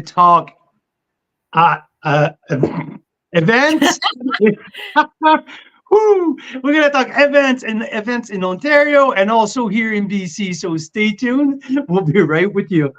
talk uh, uh, events. Woo! We're gonna talk events in Ontario and also here in BC. So stay tuned. We'll be right with you.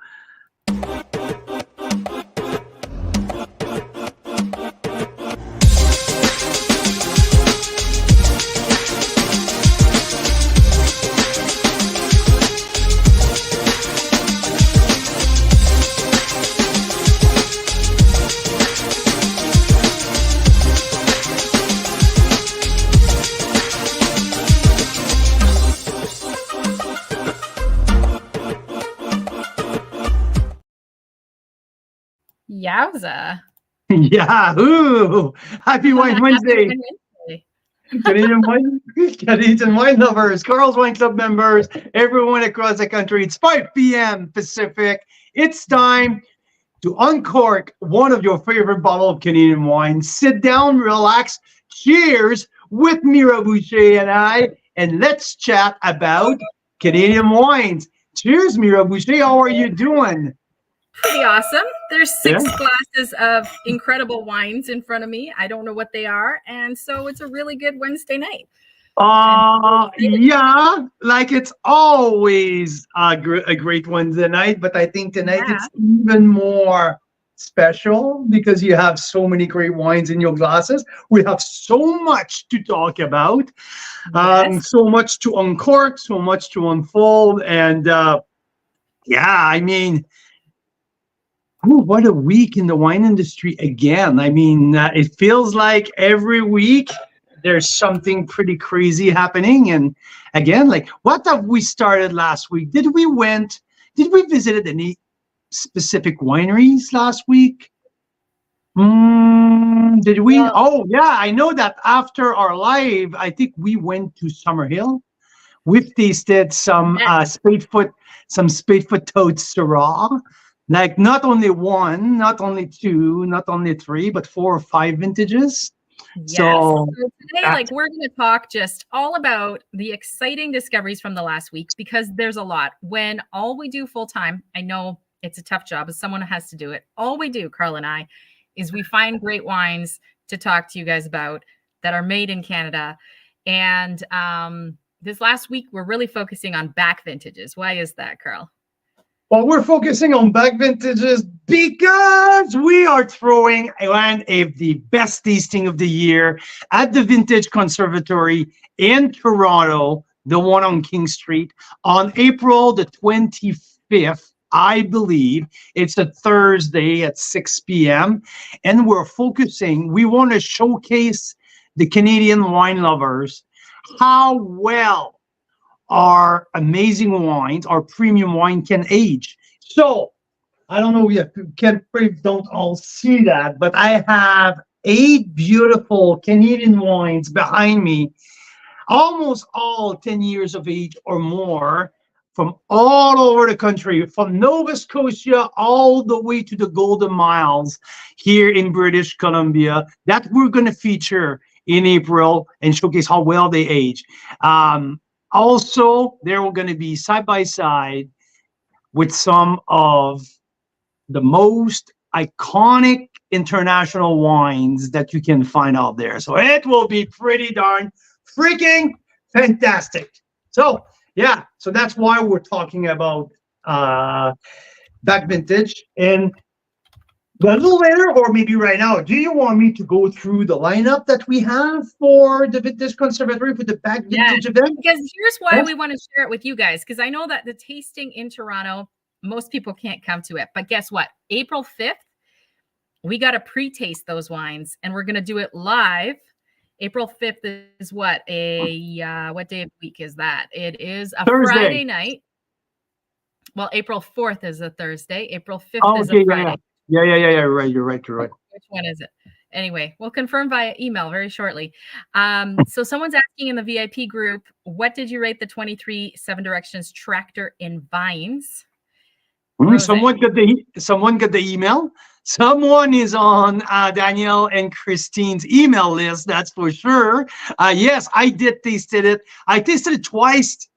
Yowza. Yeah. Ooh. Happy Wine Wednesday. Canadian wine lovers, Carl's Wine Club members, everyone across the country. It's 5 p.m. Pacific. It's time to uncork one of your favorite bottle of Canadian wine. Sit down, relax, cheers with Mira Boucher and I, and let's chat about Canadian wines. Cheers, Mira Boucher. How are you doing? Pretty awesome. There's six Yeah. glasses of incredible wines in front of me. I don't know what they are, and so it's a really good Wednesday night. Yeah, like it's always a great Wednesday night, but I think tonight Yeah. it's even more special because you have so many great wines in your glasses. We have so much to talk about, Yes. so much to uncork, so much to unfold, and yeah, I mean, ooh, what a week in the wine industry again. I mean, it feels like every week there's something pretty crazy happening. And again, like what have we started last week? Did we visit any specific wineries last week? Did we? Well, Oh, yeah, I know that after our live, I think we went to Summerhill. We've tasted some yes. Spadefoot Toad Syrah. Like not only one, not only two, not only three, but 4 or 5 vintages. Yes. So So today, that, we're going to talk just all about the exciting discoveries from the last week because there's a lot. When all we do full time, I know it's a tough job, but someone has to do it. All we do, Carl and I, is we find great wines to talk to you guys about that are made in Canada. And this last week, we're really focusing on back vintages. Why is that, Carl? well, we're focusing on back vintages because we are throwing one of the best tasting of the year at the Vintage Conservatory in Toronto, the one on King Street, on April the 25th. I believe it's a Thursday at 6 p.m. And we want to showcase the Canadian wine lovers how well our amazing wines, our premium wine can age. So I don't know if you can probably don't all see that, but I have 8 beautiful Canadian wines behind me, almost all 10 years of age or more, from all over the country, from Nova Scotia all the way to the Golden Miles here in British Columbia, that we're going to feature in April and showcase how well they age. Also, there are going to be side by side with some of the most iconic international wines that you can find out there. So it will be pretty darn freaking fantastic. So yeah, so that's why we're talking about back vintage. And a little later, or maybe right now, do you want me to go through the lineup that we have for the Vintage Conservatory for the back vintage event? Because here's why Yes. we want to share it with you guys. Because I know that the tasting in Toronto, most people can't come to it. But guess what? April 5th, we got to pre-taste those wines, and we're going to do it live. April 5th is what what day of the week is that? It is a Thursday. Friday night. Well, April 4th is a Thursday. April 5th Oh, is okay, a Friday. Yeah. You're right. Which one is it? Anyway, we'll confirm via email very shortly. So someone's asking in the VIP group, what did you rate the 23 Seven Directions Tractor in Vines? Someone got the email. Someone is on Danielle and Christine's email list. That's for sure. Yes, I did tasted it. I tasted it twice,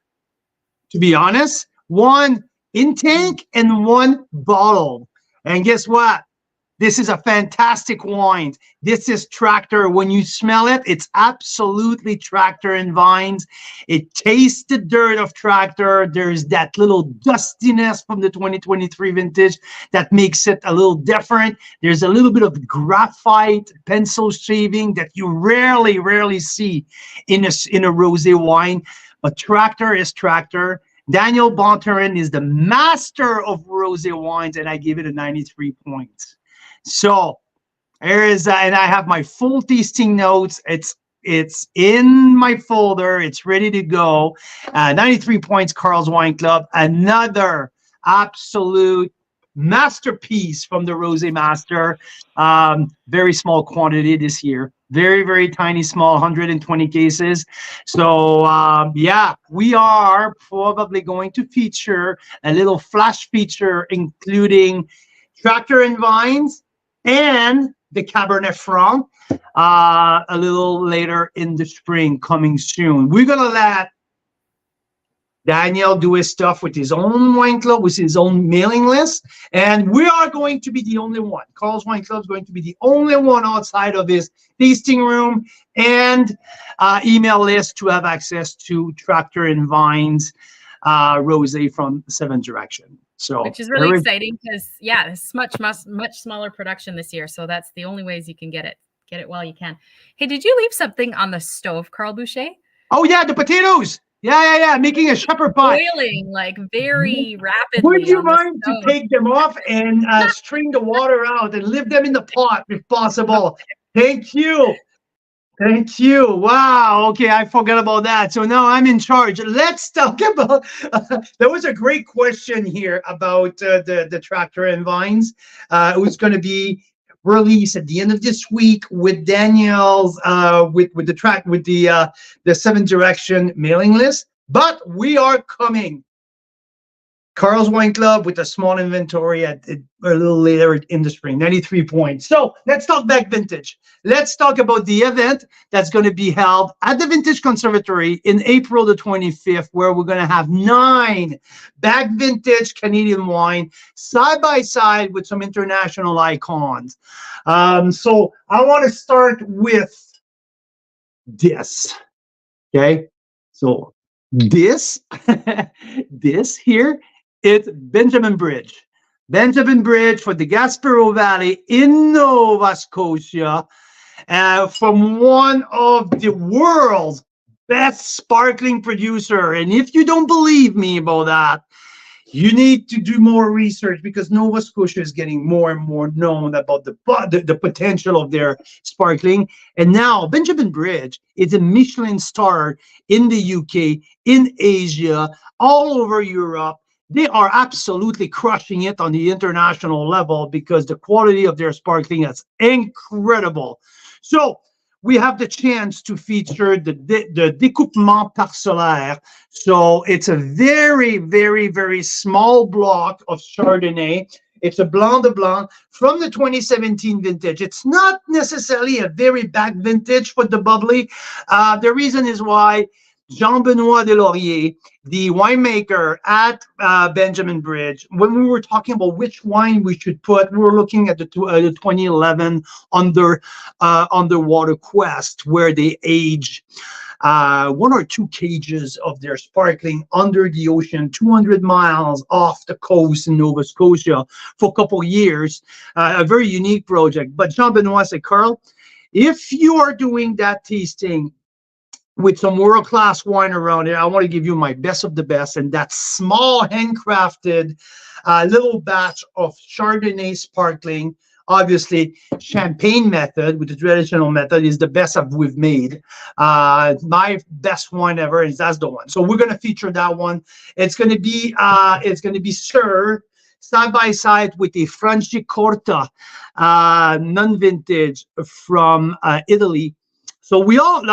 to be honest. One in tank and one bottle. And guess what? This is a fantastic wine. This is Tractor. When you smell it, it's absolutely Tractor and vines. It tastes the dirt of Tractor. There's that little dustiness from the 2023 vintage that makes it a little different. There's a little bit of graphite pencil shaving that you rarely see in a rosé wine. But Tractor is Tractor. Daniel Bonterin is the master of rosé wines, and I give it a 93 points. So there is, and I have my full tasting notes. It's in my folder. It's ready to go. 93 points, Carl's Wine Club. Another absolute masterpiece from the Rosé Master. Very small quantity this year. Very tiny, small, 120 cases. So yeah, we are probably going to feature a little flash feature, including Tractor and Vines and the Cabernet Franc a little later in the spring, coming soon. We're going to let Daniel do his stuff with his own wine club, with his own mailing list. And we are going to be the only one. Carl's Wine Club is going to be the only one outside of his tasting room and email list to have access to Tractor and Vines rosé from Seven Direction. So, which is really exciting because, yeah, it's much smaller production this year. So that's the only ways you can get it. Get it while you can. Hey, did you leave something on the stove, Carl Boucher? Oh, yeah, the potatoes. Yeah. Making a shepherd pie. Boiling like very rapidly. Would you mind to take them off and strain the water out and leave them in the pot if possible? Thank you. Thank you. Wow. Okay, I forgot about that. So now I'm in charge. Let's talk about. There was a great question here about the Tractor and Vines. It was going to be released at the end of this week with Daniel's with the Seven Direction mailing list. But we are coming. Carl's Wine Club with a small inventory at a little later in the spring, 93 points. So let's talk back vintage. Let's talk about the event that's going to be held at the Vintage Conservatory in April the 25th, where we're going to have 9 back vintage Canadian wine side by side with some international icons. So I want to start with this. Okay. So this here, it's Benjamin Bridge. Benjamin Bridge for the Gaspereau Valley in Nova Scotia, from one of the world's best sparkling producer. And if you don't believe me about that, you need to do more research, because Nova Scotia is getting more and more known about the potential of their sparkling. And now Benjamin Bridge is a Michelin star in the UK, in Asia, all over Europe. They are absolutely crushing it on the international level because the quality of their sparkling is incredible. So we have the chance to feature the découpement parcellaire. So it's a very small block of Chardonnay. It's a Blanc de Blanc from the 2017 vintage. It's not necessarily a very back vintage for the bubbly. The reason is why Jean-Benoit Delaurier, the winemaker at Benjamin Bridge, when we were talking about which wine we should put, we were looking at the 2011 Underwater Quest, where they age 1 or 2 cages of their sparkling under the ocean, 200 miles off the coast in Nova Scotia for a couple of years. A very unique project. But Jean-Benoit said, Carl, if you are doing that tasting with some world-class wine around it, I want to give you my best of the best, and that small handcrafted little batch of Chardonnay sparkling. Obviously, champagne method with the traditional method is the best we've made. My best wine ever, and that's the one. So we're going to feature that one. It's going to be served side by side with a Franciacorta non-vintage from Italy. So we all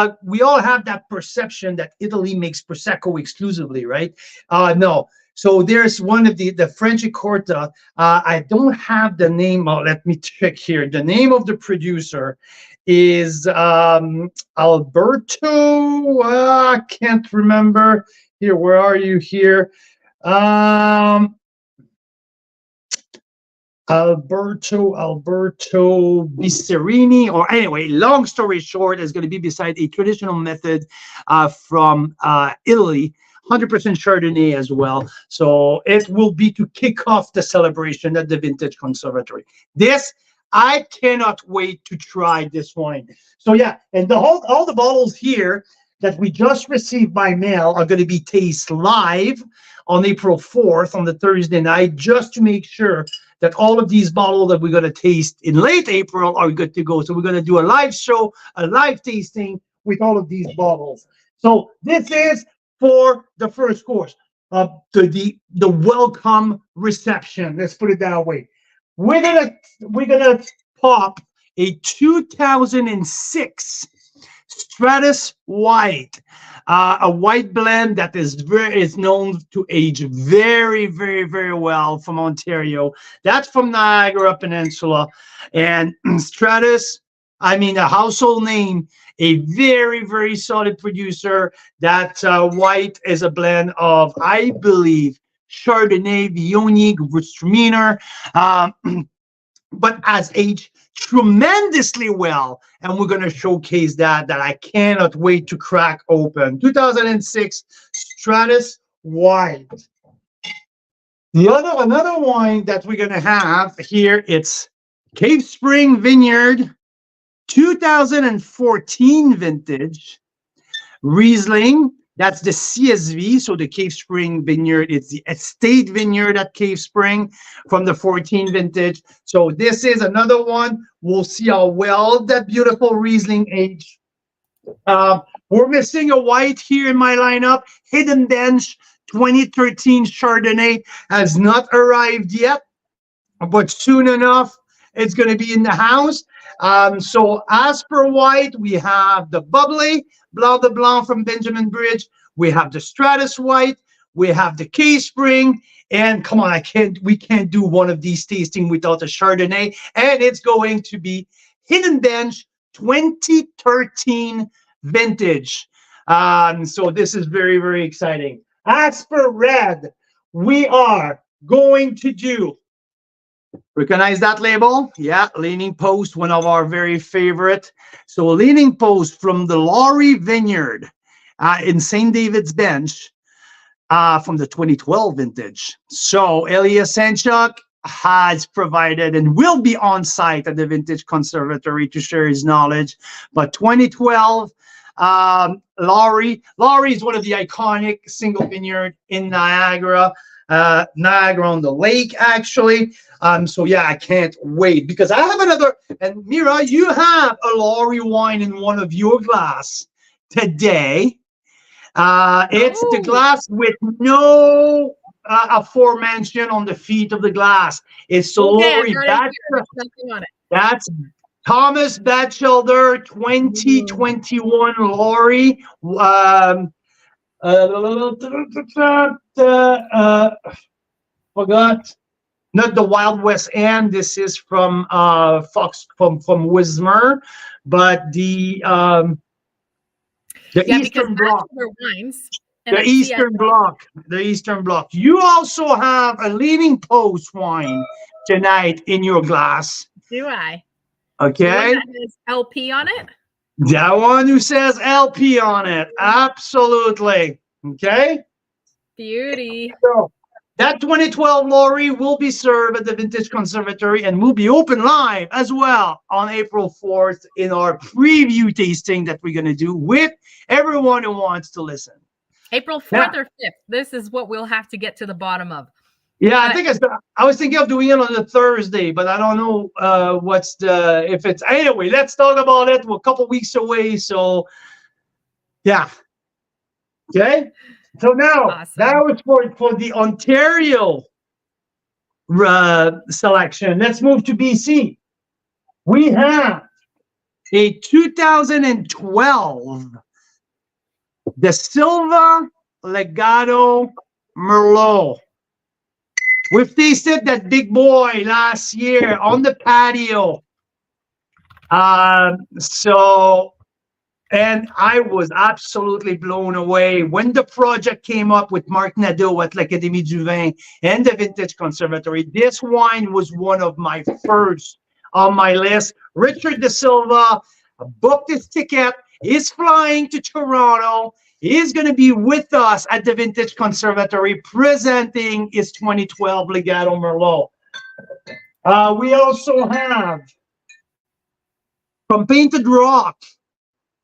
have that perception that Italy makes Prosecco exclusively, right? No. So there's one of the Franciacorta. I don't have the name. Oh, let me check here. The name of the producer is Alberto. I can't remember. Here, where are you here? Alberto Bicerini, or anyway, long story short, is going to be beside a traditional method from Italy, 100% Chardonnay as well. So it will be to kick off the celebration at the Vintage Conservatory. This, I cannot wait to try this wine. So yeah, and all the bottles here that we just received by mail are going to be taste live on April 4th on the Thursday night, just to make sure that all of these bottles that we're going to taste in late April are good to go. So we're going to do a live show, a live tasting with all of these bottles. So this is for the first course, the welcome reception. Let's put it that way. We're gonna pop a 2006 Stratus White, a white blend that is known to age very, very, very well from Ontario. That's from Niagara Peninsula, and Stratus, I mean, a household name, a very, very solid producer. That white is a blend of, I believe, Chardonnay, Viognier, Gewürztraminer, but has aged tremendously well, and we're going to showcase that I cannot wait to crack open. 2006 Stratus White. Another wine that we're going to have here, it's Cave Spring Vineyard 2014 vintage Riesling. That's the CSV, so the Cave Spring Vineyard. It's the estate vineyard at Cave Spring from the 14 vintage. So this is another one. We'll see how well that beautiful Riesling aged. We're missing a white here in my lineup. Hidden Bench 2013 Chardonnay has not arrived yet, but soon enough, it's going to be in the house. So as per white, we have the bubbly Blanc de Blanc from Benjamin Bridge. We have the Stratus White. We have the Cave Spring. And come on, we can't do one of these tasting without a Chardonnay. And it's going to be Hidden Bench 2013 vintage. So this is very, very exciting. As per red, we are going to do, recognize that label? Yeah, Leaning Post, one of our very favorite. So Leaning Post from the Laurie Vineyard in St. David's Bench from the 2012 vintage. So Elias Sanchuk has provided and will be on site at the Vintage Conservatory to share his knowledge. But 2012, Laurie is one of the iconic single vineyard in Niagara. Niagara on the Lake, actually. So yeah, I can't wait because I have another. And Mira, you have a Laurie wine in one of your glass today. It's the glass with no aforementioned on the feet of the glass. It's the Laurie. That's Thomas Batchelder 2021 Laurie. Forgot, not the Wild West End. This is from Fox from Wismer, but the Eastern Bloc. The Eastern Bloc. You also have a Leaning Post wine tonight in your glass. Do I? Okay. That is LP on it. That one who says LP on it. Absolutely. Okay. Beauty. So that 2012 Laurie will be served at the Vintage Conservatory and will be open live as well on April 4th in our preview tasting that we're going to do with everyone who wants to listen. April 4th or 5th. This is what we'll have to get to the bottom of. Yeah, I was thinking of doing it on the Thursday, but I don't know if it's anyway. Let's talk about it. We're a couple weeks away, so yeah. Okay. So now that was for the Ontario selection. Let's move to BC. We have a 2012 De Silva Legado Merlot. We've tasted that big boy last year on the patio. So And I was absolutely blown away when the project came up with Marc Nadeau at l'Académie du Vin and the Vintage Conservatory. This wine was one of my first on my list. Richard De Silva booked his ticket. He's flying to Toronto. He's going to be with us at the Vintage Conservatory presenting his 2012 Legato Merlot. We also have from Painted Rock,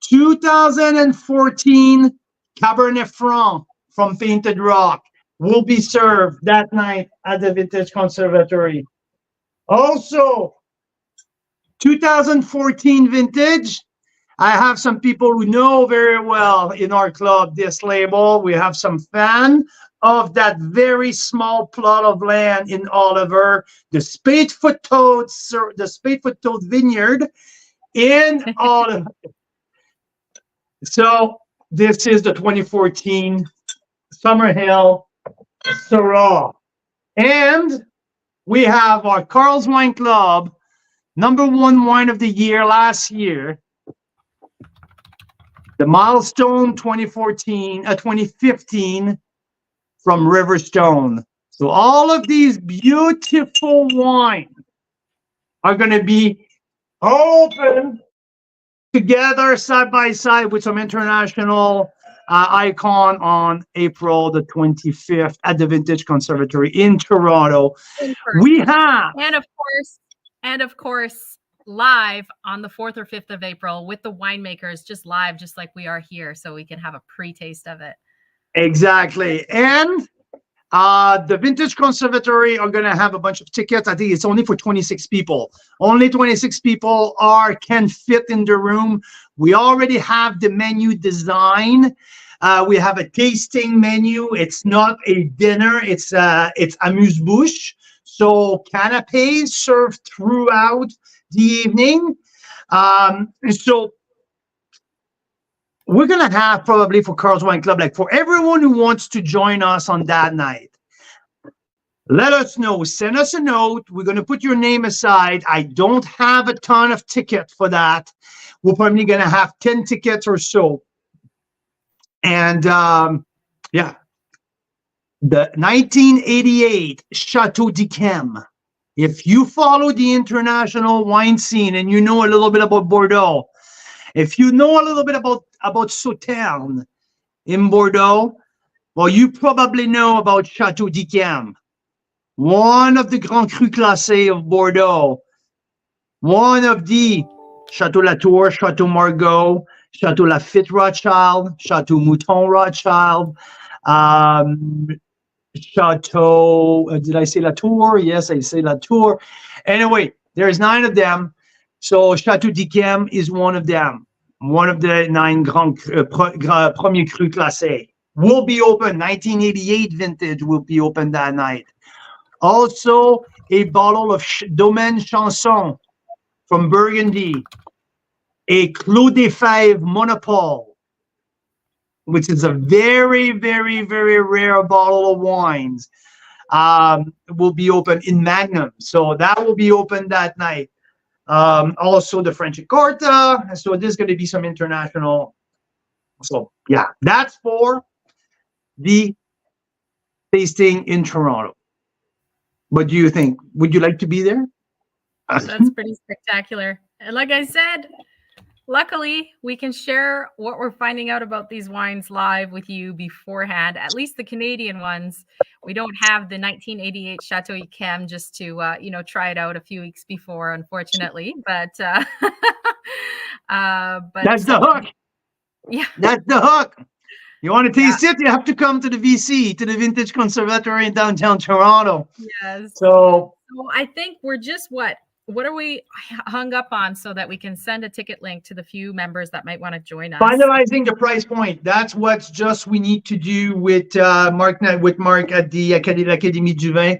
2014 Cabernet Franc from Painted Rock will be served that night at the Vintage Conservatory. Also, 2014 vintage. I have some people who know very well in our club this label. We have some fan of that very small plot of land in Oliver, the Spadefoot Toad Vineyard in Oliver. So this is the 2014 Summerhill Syrah. And we have our Carl's Wine Club #1 wine of the year last year, the Milestone 2015 from Riverstone. So all of these beautiful wines are going to be open together side by side with some international icon on April the 25th at the Vintage Conservatory in Toronto. We have, and of course, live on the 4th or 5th of April with the winemakers, just live, just like we are here, so we can have a pre-taste of it. Exactly. And the Vintage Conservatory are going to have a bunch of tickets. I think it's only for 26 people. Only 26 people can fit in the room. We already have the menu design. We have a tasting menu. It's not a dinner. It's amuse-bouche. So canapés served throughout the evening. So we're going to have probably for Carl's Wine Club, like for everyone who wants to join us on that night, let us know. Send us a note. We're going to put your name aside. I don't have a ton of tickets for that. We're probably going to have 10 tickets or so. And yeah, the 1988 Chateau d'Yquem. If you follow the international wine scene and you know a little bit about Bordeaux, if you know a little bit about Sauternes in Bordeaux, well, you probably know about Chateau d'Yquem, one of the Grand Cru Classés of Bordeaux, one of the Chateau Latour, Chateau Margaux, Chateau Lafite Rothschild, Chateau Mouton Rothschild, Chateau, did I say Latour? Yes, I say Latour. Anyway, there's 9 of them. So Chateau d'Yquem is one of them. One of the 9 Premier Cru Classés. Will be open, 1988 vintage will be open that night. Also, a bottle of Domaine Chanson from Burgundy. A Clos des Fèves Monopole, which is a very, very, very rare bottle of wines, will be open in Magnum. So that will be open that night. Also the French Corta. So there's going to be some international. So yeah, that's for the tasting in Toronto. What do you think? Would you like to be there? That's pretty spectacular. And like I said, luckily, we can share what we're finding out about these wines live with you beforehand, at least the Canadian ones. We don't have the 1988 Chateau Yquem just to, try it out a few weeks before, unfortunately. But that's the hook. Yeah. That's the hook. You want to taste it? You have to come to the VC, to the Vintage Conservatory in downtown Toronto. Yes. So I think we're just what are we hung up on so that we can send a ticket link to the few members that might want to join us? Finalizing the price point. That's what's just we need to do with Mark at the Académie du Vin.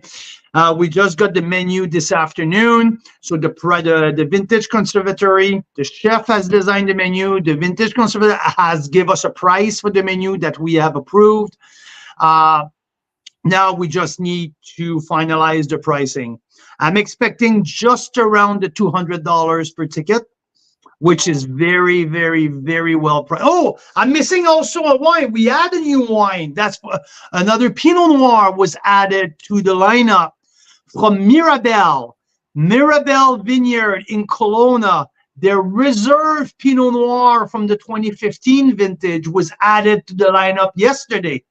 We just got the menu this afternoon. So the Vintage Conservatory, the chef has designed the menu. The Vintage Conservatory has give us a price for the menu that we have approved. Now we just need to finalize the pricing. I'm expecting just around the $200 per ticket. which is very, very, very well priced. Oh, I'm missing also a wine. We add a new wine. That's another Pinot Noir was added to the lineup from Mirabel Vineyard in Kelowna. Their reserve Pinot Noir from the 2015 vintage was added to the lineup yesterday.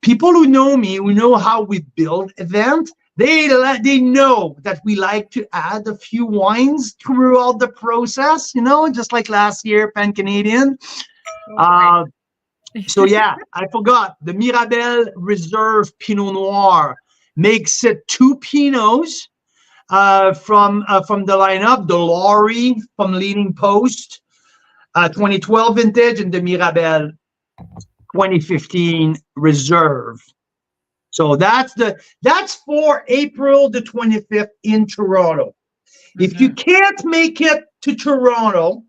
People who know me, who know how we build event, they know that we like to add a few wines throughout the process, just like last year, Pan Canadian. So yeah, I forgot. The Mirabel Reserve Pinot Noir makes it two Pinots from the lineup. The Laurie from Leading Post, 2012 vintage, and the Mirabel 2015 Reserve. So that's for April the 25th in Toronto. If you can't make it to Toronto,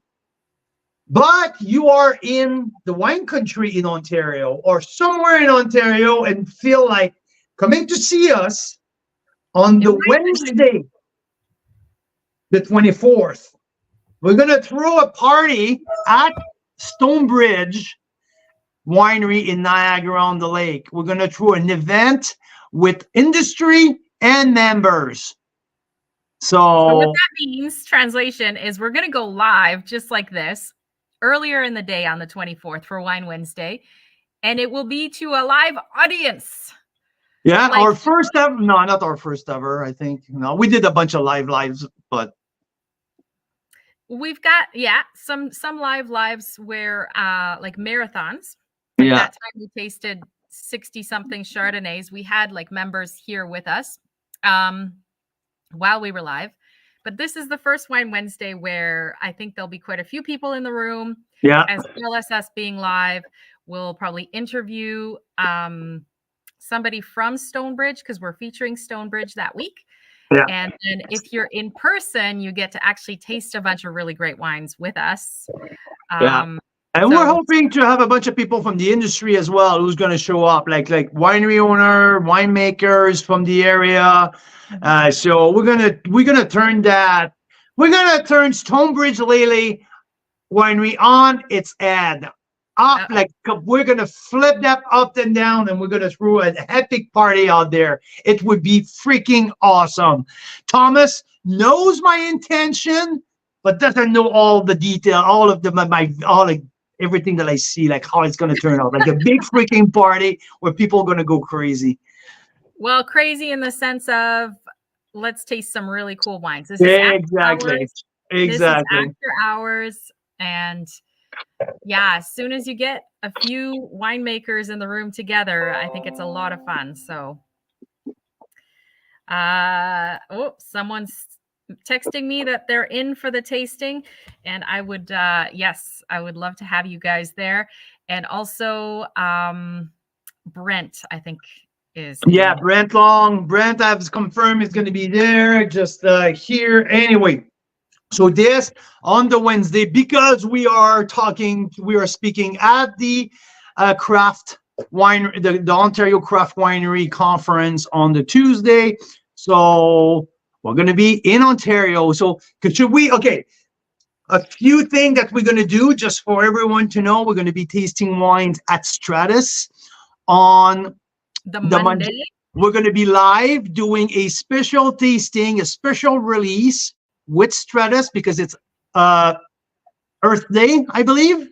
but you are in the wine country in Ontario or somewhere in Ontario and feel like coming to see us on the Wednesday, the 24th, we're going to throw a party at Stonebridge Winery in Niagara-on-the-Lake. We're going to throw an event with industry and members. So what that means, translation, is we're going to go live just like this earlier in the day on the 24th for Wine Wednesday, and it will be to a live audience. Yeah, our first ever. No, not our first ever, I think. No, we did a bunch of lives, but we've got some lives where like marathons. Yeah. That time we tasted 60-something Chardonnays. We had like members here with us while we were live. But this is the first Wine Wednesday where I think there'll be quite a few people in the room. Yeah. As well as us being live. We'll probably interview somebody from Stonebridge because we're featuring Stonebridge that week. Yeah. And then if you're in person, you get to actually taste a bunch of really great wines with us. And we're hoping to have a bunch of people from the industry as well who's going to show up, like winery owner, winemakers from the area. So we're gonna turn Stonebridge Lily Winery on its head. We're gonna flip that up and down, and we're gonna throw an epic party out there. It would be freaking awesome. Thomas knows my intention, but doesn't know all the detail, all of everything that I see, like how it's gonna turn out, like a big freaking party where people are gonna go crazy. Well, crazy in the sense of let's taste some really cool wines. This Exactly. This is after hours, and yeah, as soon as you get a few winemakers in the room together, I think it's a lot of fun. So, someone's texting me that they're in for the tasting, and I would, yes, I would love to have you guys there. And also, Brent, I think is. Yeah, Brent Long. Brent, I've confirmed is going to be there, just here. Anyway. So this on the Wednesday, because we are speaking at the craft wine, the Ontario Craft Winery Conference on the Tuesday. So we're going to be in Ontario. So a few things that we're going to do just for everyone to know. We're going to be tasting wines at Stratus on the Monday. We're going to be live doing a special tasting, a special release with Stratus because it's Earth Day, I believe.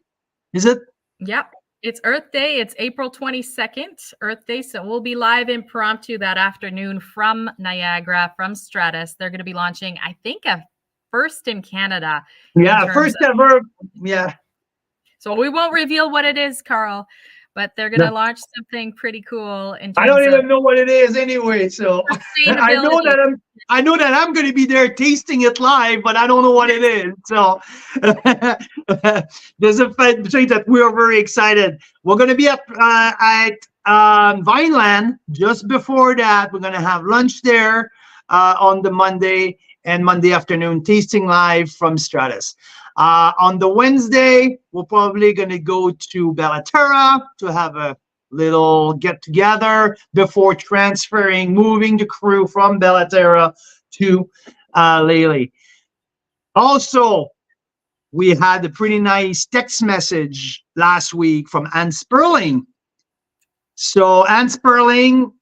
Is it? Yep. It's Earth Day. It's April 22nd, Earth Day. So we'll be live impromptu that afternoon from Niagara, from Stratus. They're going to be launching, I think, a first in Canada. Yeah, first ever. Yeah. So we won't reveal what it is, Carl, but they're going to launch something pretty cool. I don't even know what it is anyway. So I know that I'm going to be there tasting it live, but I don't know what it is. So there's a fact that we are very excited. We're going to be at Vineland just before that. We're going to have lunch there on the Monday and Monday afternoon tasting live from Stratus. On the Wednesday, we're probably going to go to Bellaterra to have a little get-together before moving the crew from Bellaterra to Lely. Also, we had a pretty nice text message last week from Anne Sperling. So Anne Sperling,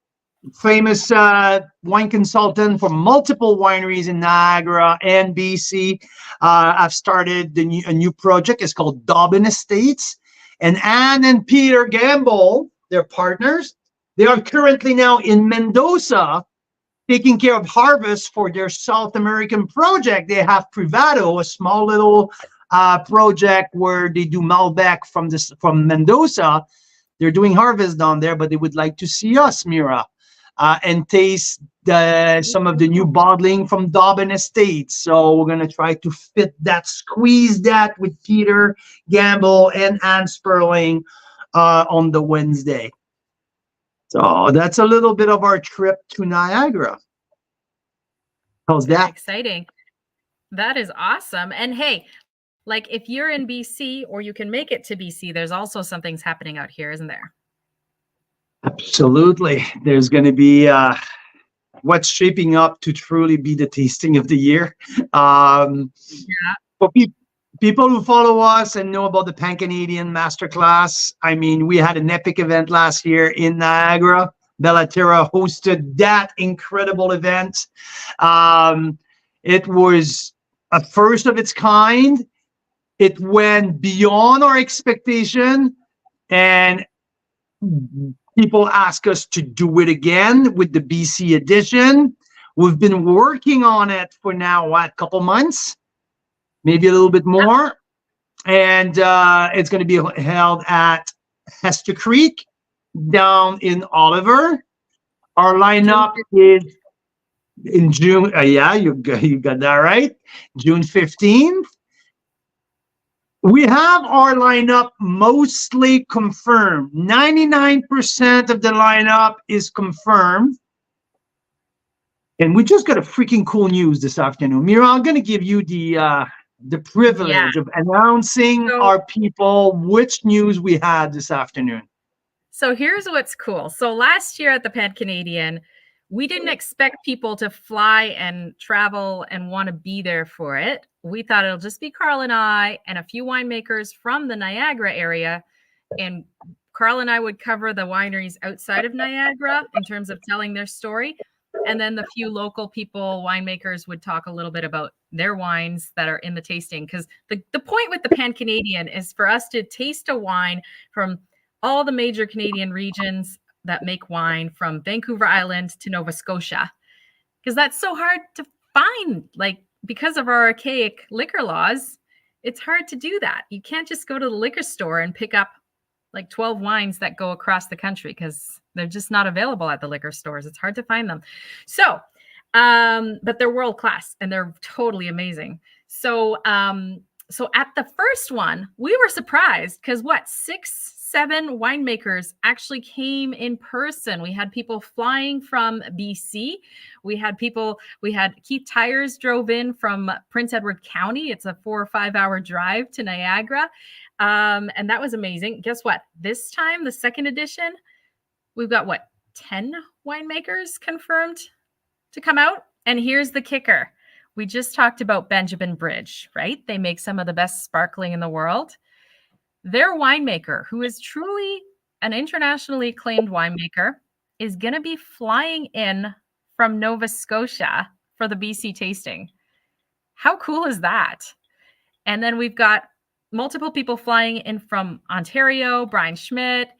famous wine consultant for multiple wineries in Niagara and BC, I've started a new project. It's called Dobbin Estates. And Anne and Peter Gamble, they're partners. They are currently now in Mendoza taking care of harvest for their South American project. They have Privado, a small little project where they do Malbec from Mendoza. They're doing harvest down there, but they would like to see us, Mira, and taste some of the new bottling from Dobbin Estates. So we're going to try to squeeze that with Peter Gamble and Anne Sperling on the Wednesday. So that's a little bit of our trip to Niagara. How's that? Exciting. That is awesome. And hey, like if you're in BC or you can make it to BC, there's also some things happening out here, isn't there? Absolutely. There's going to be what's shaping up to truly be the tasting of the year. For people who follow us and know about the Pan-Canadian Masterclass, I mean, we had an epic event last year in Niagara. Bellaterra hosted that incredible event. It was a first of its kind. It went beyond our expectation, and people ask us to do it again with the BC edition. We've been working on it for now, a couple months, maybe a little bit more. And it's going to be held at Hester Creek down in Oliver. Our lineup is in June. Yeah, you got that right. June 15th. We have our lineup mostly confirmed. 99% of the lineup is confirmed. And we just got a freaking cool news this afternoon. Mira, I'm going to give you the privilege of announcing our people which news we had this afternoon. So here's what's cool. So last year at the Pan-Canadian, we didn't expect people to fly and travel and want to be there for it. We thought it'll just be Carl and I and a few winemakers from the Niagara area. And Carl and I would cover the wineries outside of Niagara in terms of telling their story. And then the few local people, winemakers, would talk a little bit about their wines that are in the tasting. Because the point with the Pan-Canadian is for us to taste a wine from all the major Canadian regions that make wine, from Vancouver Island to Nova Scotia, because that's so hard to find. Like, because of our archaic liquor laws, it's hard to do that. You can't just go to the liquor store and pick up like 12 wines that go across the country because they're just not available at the liquor stores. It's hard to find them. So, but they're world class and they're totally amazing. So at the first one, we were surprised because 6-7 winemakers actually came in person. We had people flying from BC. We had Keith Tyers drove in from Prince Edward County. It's a 4 or 5 hour drive to Niagara. And that was amazing. Guess what? This time, the second edition, we've got 10 winemakers confirmed to come out. And here's the kicker. We just talked about Benjamin Bridge, right? They make some of the best sparkling in the world. Their winemaker, who is truly an internationally acclaimed winemaker, is going to be flying in from Nova Scotia for the BC tasting. How cool is that? And then we've got multiple people flying in from Ontario: Brian Schmidt,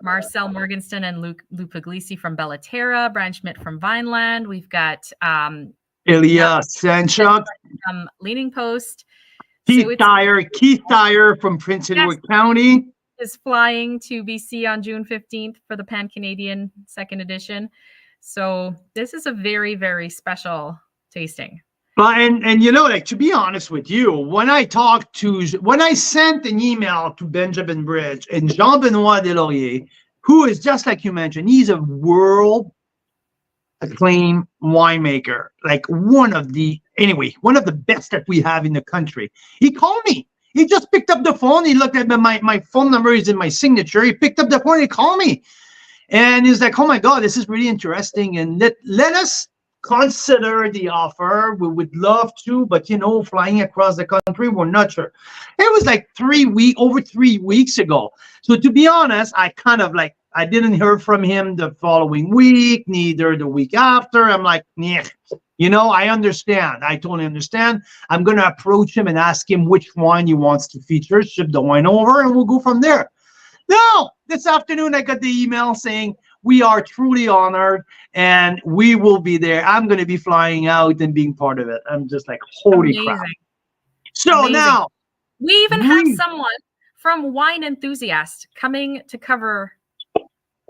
Marcel Morgenstern, and Luke Puglisi from Bellaterra, Brian Schmidt from Vineland. We've got Ilya Sanchuk from Leaning Post. Keith Dyer from Prince Edward County is flying to BC on June 15th for the Pan-Canadian second edition. So this is a very, very special tasting. And like, to be honest with you, when I sent an email to Benjamin Bridge and Jean-Benoit Delaurier, who is, just like you mentioned, he's a world acclaimed winemaker, like one of the best that we have in the country. He called me. He just picked up the phone. He looked at my phone number is in my signature. He picked up the phone. He called me, and he's like, "Oh my God, this is really interesting." And let us consider the offer. We would love to, but flying across the country, we're not sure. It was like over 3 weeks ago. So to be honest, I kind of like, I didn't hear from him the following week, neither the week after. I'm like, yeah, I understand. I totally understand. I'm going to approach him and ask him which wine he wants to feature, ship the wine over, and we'll go from there. No, this afternoon I got the email saying we are truly honored and we will be there. I'm going to be flying out and being part of it. I'm just like, holy crap. So Amazing. now we even have someone from Wine Enthusiast coming to cover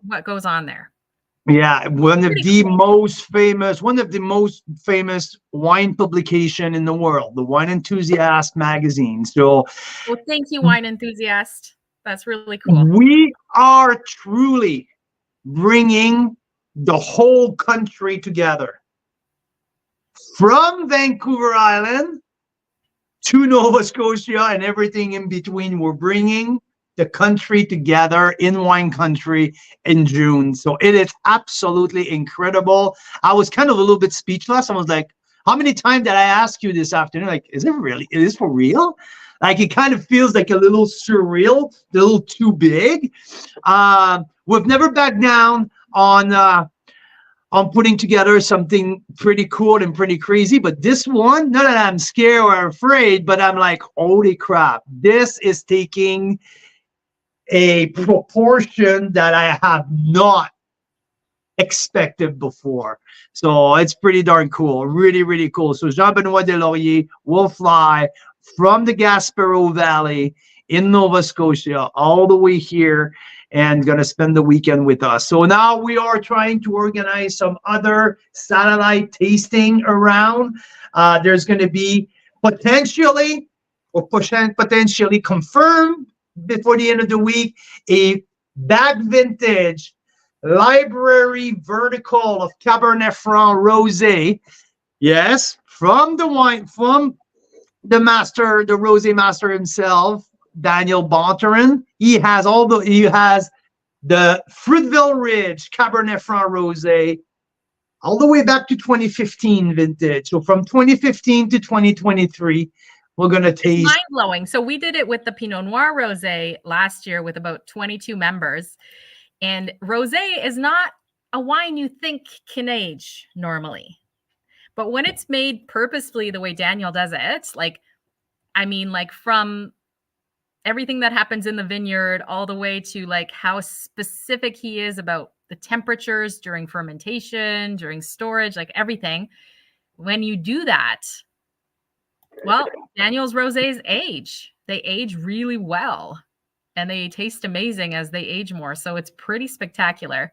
what goes on there. Yeah, one of the most famous wine publication in the world, the Wine Enthusiast magazine. So, well, thank you, Wine Enthusiast. That's really cool. We are truly bringing the whole country together. From Vancouver Island to Nova Scotia and everything in between, we're bringing the country together in wine country in June. So it is absolutely incredible. I was kind of a little bit speechless. I was like, how many times did I ask you this afternoon? Like, is this for real? Like, it kind of feels like a little surreal, a little too big. We've never backed down on putting together something pretty cool and pretty crazy. But this one, not that I'm scared or afraid, but I'm like, holy crap, this is taking a proportion that I have not expected before. So it's pretty darn cool. Really, really cool. So Jean-Benoit Deslauriers will fly from the Gaspereau Valley in Nova Scotia all the way here and going to spend the weekend with us. So now we are trying to organize some other satellite tasting around. There's going to be potentially confirmed before the end of the week a back vintage library vertical of Cabernet Franc Rosé. Yes, from the rosé master himself, Daniel Bonterin. He has the Fruitville Ridge Cabernet Franc Rosé all the way back to 2015 vintage. So from 2015 to 2023, we're going to taste. Mind-blowing. So we did it with the Pinot Noir Rosé last year with about 22 members. And rosé is not a wine you think can age normally. But when it's made purposefully the way Daniel does it, like from everything that happens in the vineyard all the way to like how specific he is about the temperatures during fermentation, during storage, like everything. When you do that, well, Daniel's rosés age. They age really well and they taste amazing as they age more. So it's pretty spectacular.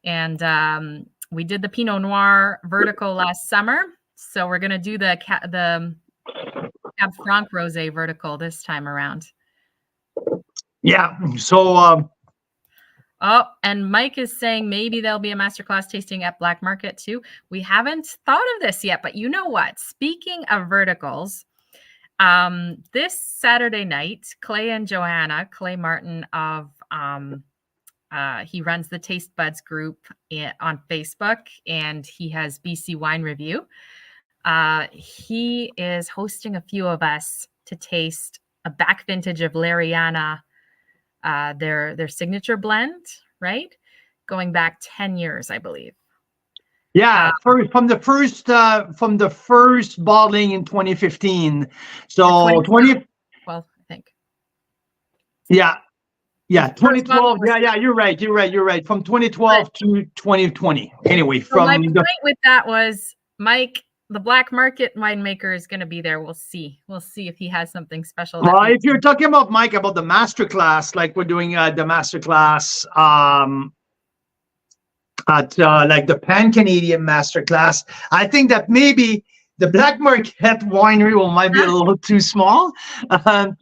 And we did the Pinot Noir vertical last summer. So we're going to do the Cab Franc Rosé vertical this time around. Yeah. So, oh, and Mike is saying maybe there'll be a masterclass tasting at Black Market too. We haven't thought of this yet, but you know what? Speaking of verticals, this Saturday night, Clay Martin of he runs the Taste Buds group on Facebook, and he has BC Wine Review. He is hosting a few of us to taste a back vintage of Lariana, their signature blend, right? Going back 10 years, I believe. Yeah, from the first bottling in 2015. So 2012, I think. Yeah. Yeah, 2012. Yeah, you're right. From 2012 to 2020. Anyway, so my point with that was Mike, the Black Market winemaker, is going to be there. We'll see if he has something special. Well, if you're talking about Mike, about the masterclass, like we're doing the masterclass at like the Pan Canadian masterclass, I think that maybe the Black Market winery might be a little too small. No, I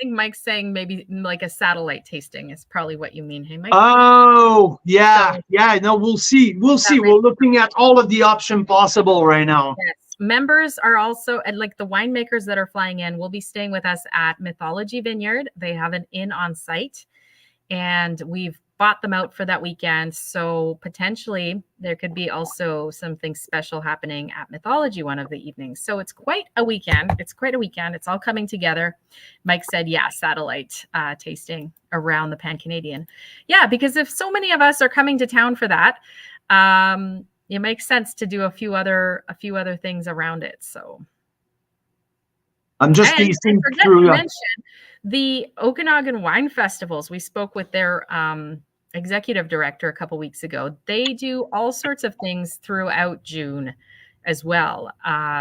think Mike's saying maybe like a satellite tasting is probably what you mean. Hey, Mike. Oh, yeah. No, we'll see. We're looking at all of the options possible right now. Yes. Members are also, and like the winemakers that are flying in, will be staying with us at Mythology Vineyard. They have an inn on site, and we've bought them out for that weekend. So potentially there could be also something special happening at Mythology one of the evenings. So it's quite a weekend. It's all coming together. Mike said, yeah, satellite tasting around the Pan Canadian. Yeah, because if so many of us are coming to town for that, it makes sense to do a few other things around it. So I'm just tasting through. The Okanagan Wine Festivals. We spoke with their executive director a couple weeks ago. They do all sorts of things throughout June as well.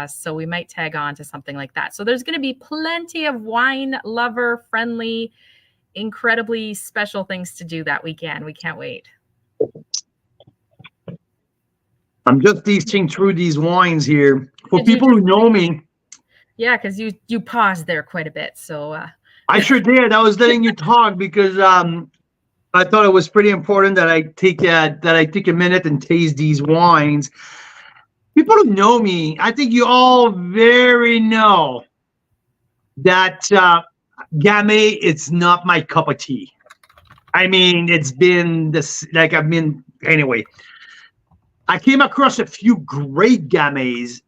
So we might tag on to something like that. So there's going to be plenty of wine lover friendly, incredibly special things to do that weekend. We can't wait. I'm just tasting through these wines here. For people who know me. Yeah, because you paused there quite a bit. So I sure did. I was letting you talk because I thought it was pretty important that I take a minute and taste these wines. People who know me, I think you all very know that Gamay, it's not my cup of tea. I mean, it's been this anyway. I came across a few great Gamays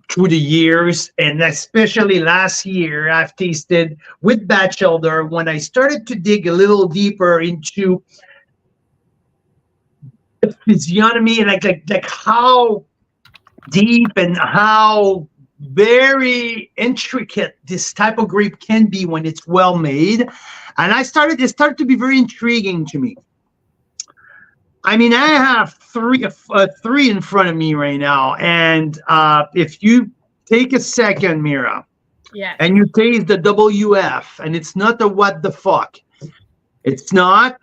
through the years, and especially last year, I've tasted with Batchelder when I started to dig a little deeper into the physiognomy, like how deep and how very intricate this type of grape can be when it's well made, and it started to be very intriguing to me. I mean, I have three in front of me right now, and if you take a second, Mira, and you taste the WF, and it's not the what the fuck, it's not,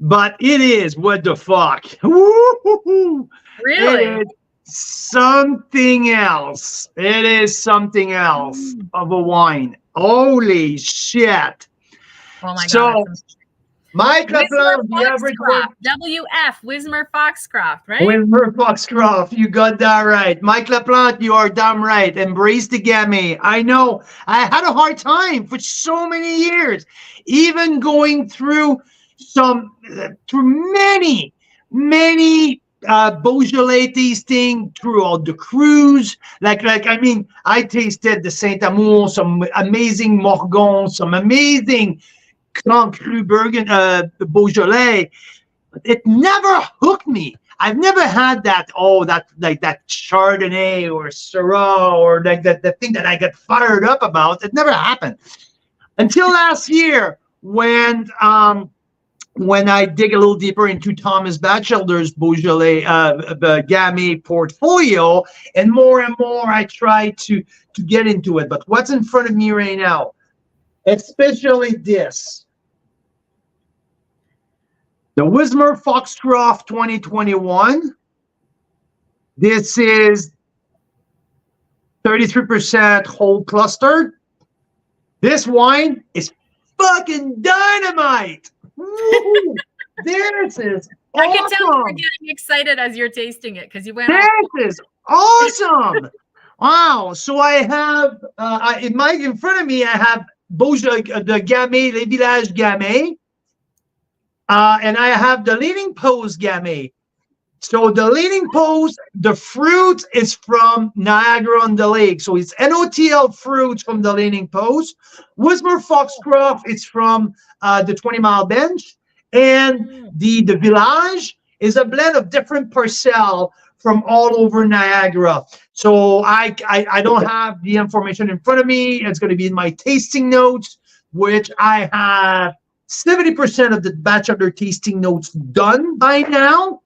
but it is what the fuck. Woo-hoo-hoo. Really? It is something else. It is something else of a wine. Holy shit! Oh my god. Mike LaPlante, the average WF, Wismer Foxcroft, right? Wismer Foxcroft, you got that right. Mike LaPlante, you are damn right. Embrace the Gamay. I know I had a hard time for so many years, even going through many Beaujolais tasting throughout the cruise. I mean, I tasted the Saint Amour, some amazing Morgon, some amazing Grand Cru Beaujolais. It never hooked me. I've never had that Chardonnay or Syrah or the thing that I get fired up about. It never happened until last year when I dig a little deeper into Thomas Batchelder's Beaujolais Gamay portfolio, and more I try to get into it. But what's in front of me right now, especially this, the Wismer Foxcroft 2021. This is 33% whole clustered. This wine is fucking dynamite. This is awesome. I can tell you're getting excited as you're tasting it because you went. This is awesome. Wow. So I have in front of me, I have Beaujolais, the Gamay, Les Villages Gamay. And I have the Leaning Pose Gamay. So the Leaning Pose, the fruit is from Niagara-on-the-Lake. So it's NOTL fruit from the Leaning Pose. Wismer Foxcroft is from the 20 Mile Bench. And the Village is a blend of different parcels from all over Niagara. So I don't have the information in front of me. It's going to be in my tasting notes, which I have 70% of the Batchelder tasting notes done by now.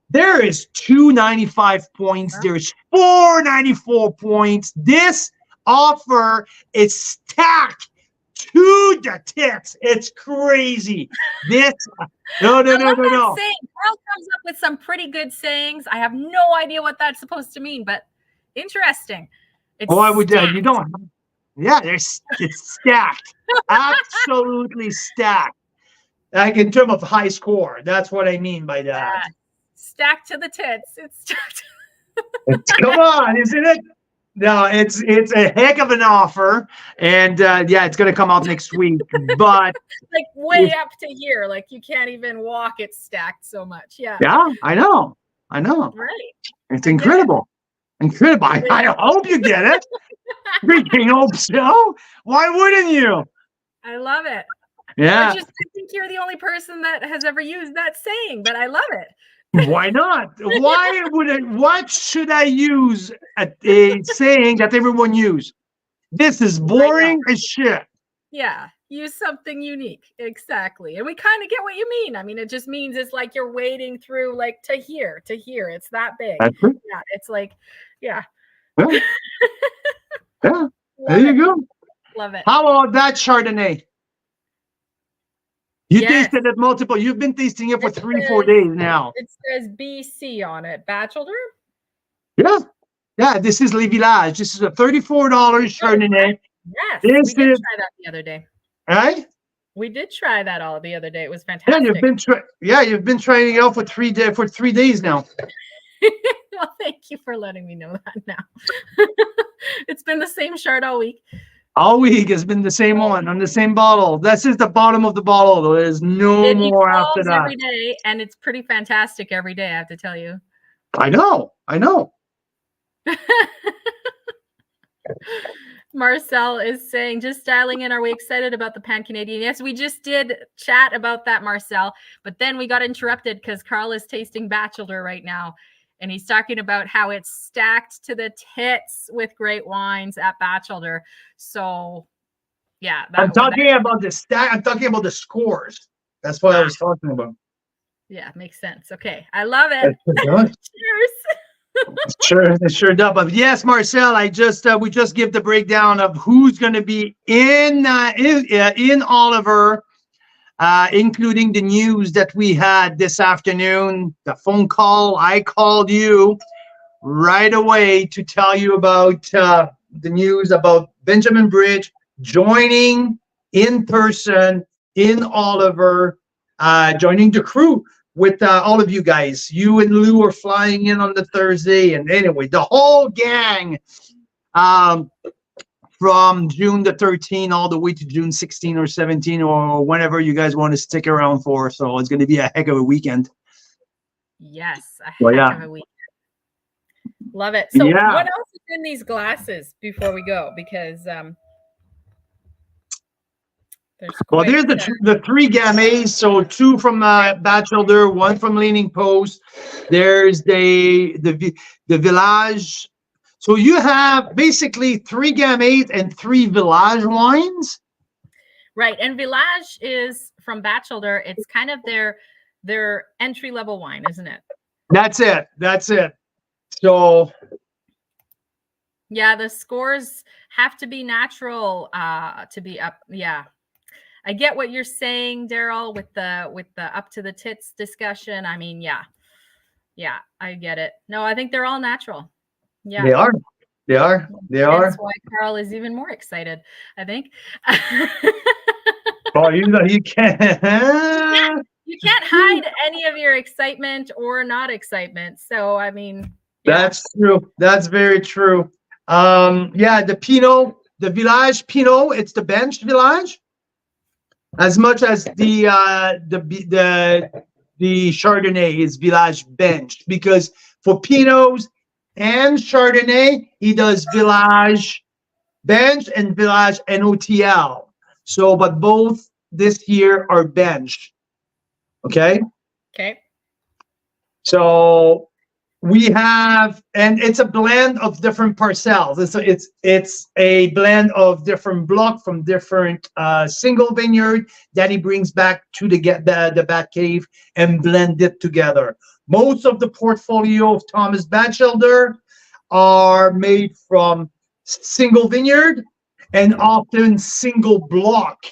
There is 295 points. There's 494 points. This offer is stacked to the tits. It's crazy. This no. Saying. Carl comes up with some pretty good sayings. I have no idea what that's supposed to mean, but interesting. I would. You don't. Yeah, it's stacked. Absolutely stacked. Like in terms of high score. That's what I mean by that. Stacked to the tits. It's stacked. Come on, isn't it? No, it's a heck of an offer, and yeah, it's going to come out next week. But Like way if, up to here, like you can't even walk. It's stacked so much. Yeah, yeah, I know, right. it's I get it. incredible, incredible. I hope you get it. Freaking hope so. Why wouldn't you? I love it. Yeah. I think you're the only person that has ever used that saying, but I love it. Why not? Why would I? What should I use a saying that everyone use? This is I know. boring as shit. Yeah, use something unique. Exactly. And we kind of get what you mean. I mean, it just means it's like you're wading through like to here. It's that big. That's it. Yeah, it's like, yeah. Yeah. Yeah. There Love you it. go. Love it. How about that Chardonnay? You Yes. tasted it multiple. You've been tasting it for It 3-4 says days now. it says BC on it. Bachelor? Yeah. Yeah. This is Les Villages. This is a $34 Chardonnay. Yes. This We did is try that the other day. right. We did try that all the other day. It was Yeah, fantastic. you've been trying it out for 3 days now. Well, thank you for letting me know that now. It's been the same shard all week. All week has been the same one on the same bottle. This is the bottom of the bottle. Though. There's no It more after evolves that. every day, and it's pretty fantastic every day, I have to tell you. I know. Marcel is saying, just dialing in, are we excited about the Pan Canadian? Yes, we just did chat about that, Marcel, but then we got interrupted because Carl is tasting Bachelor right now, and he's talking about how it's stacked to the tits with great wines at Bachelor. So, yeah. I'm talking about the stack. I'm talking about the scores. That's what I was talking about. Yeah, makes sense. Okay, I love it. Cheers. It sure does. But yes, Marcel, we just give the breakdown of who's going to be in Oliver, including the news that we had this afternoon. The phone call. I called you right away to tell you about the news about Benjamin Bridge joining in person in Oliver, joining the crew with all of you guys. You and Lou are flying in on the Thursday, and anyway, the whole gang from June the 13th all the way to June 16 or 17 or whenever you guys want to stick around for. So it's going to be a heck of a weekend. Yes, a Well, heck yeah. of a weekend. Love it. So Yeah. what else is in these glasses before we go? Because Well, there's the 3 gamets. So 2 from Bachelor, 1 from Leaning Post. There's the Village. So you have basically 3 gamets and 3 Village wines. Right, and Village is from Bachelor. It's kind of their entry level wine, isn't it? That's it. So yeah, the scores have to be natural to be up. Yeah. I get what you're saying, Daryl, with the up to the tits discussion. I mean, yeah, I get it. No, I think they're all natural. Yeah, they are. That's why Carl is even more excited, I think. Oh, you can't. You can't hide any of your excitement or not excitement. So, I mean, yeah. That's true. That's very true. Yeah, the Pinot, the Village Pinot, it's the bench Village. As much as the Chardonnay is Village bench, because for Pinots and Chardonnay, he does Village bench and Village NOTL. So, but both this year are bench. Okay. So we have, and it's a blend of different parcels. It's a blend of different block from different single vineyard that he brings back to the Bat Cave and blend it together. Most of the portfolio of Thomas Batchelder are made from single vineyard and often single block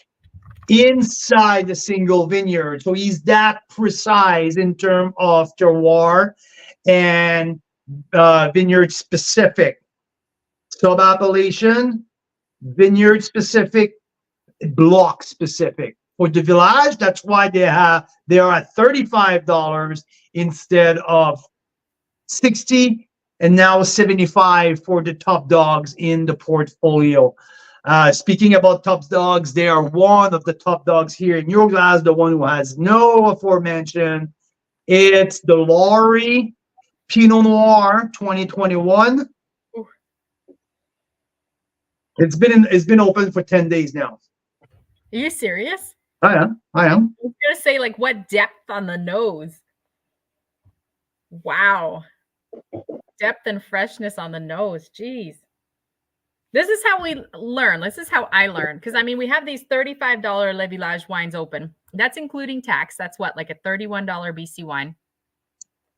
inside the single vineyard. So he's that precise in terms of terroir and vineyard specific. Sub-appellation, vineyard specific, block specific. For the Village, that's why they are at $35 instead of $60. and now 75 for the top dogs in the portfolio. Speaking about top dogs, they are one of the top dogs here in your glass, the one who has no aforementioned. It's the Laurie Pinot Noir 2021. Ooh. It's been open for 10 days now. Are you serious? I am. I was gonna say, like, what depth on the nose? Wow. Depth and freshness on the nose. Jeez. This is how we learn. This is how I learn. Because I mean, we have these $35 Le Village wines open. That's including tax. That's what, like a $31 BC wine.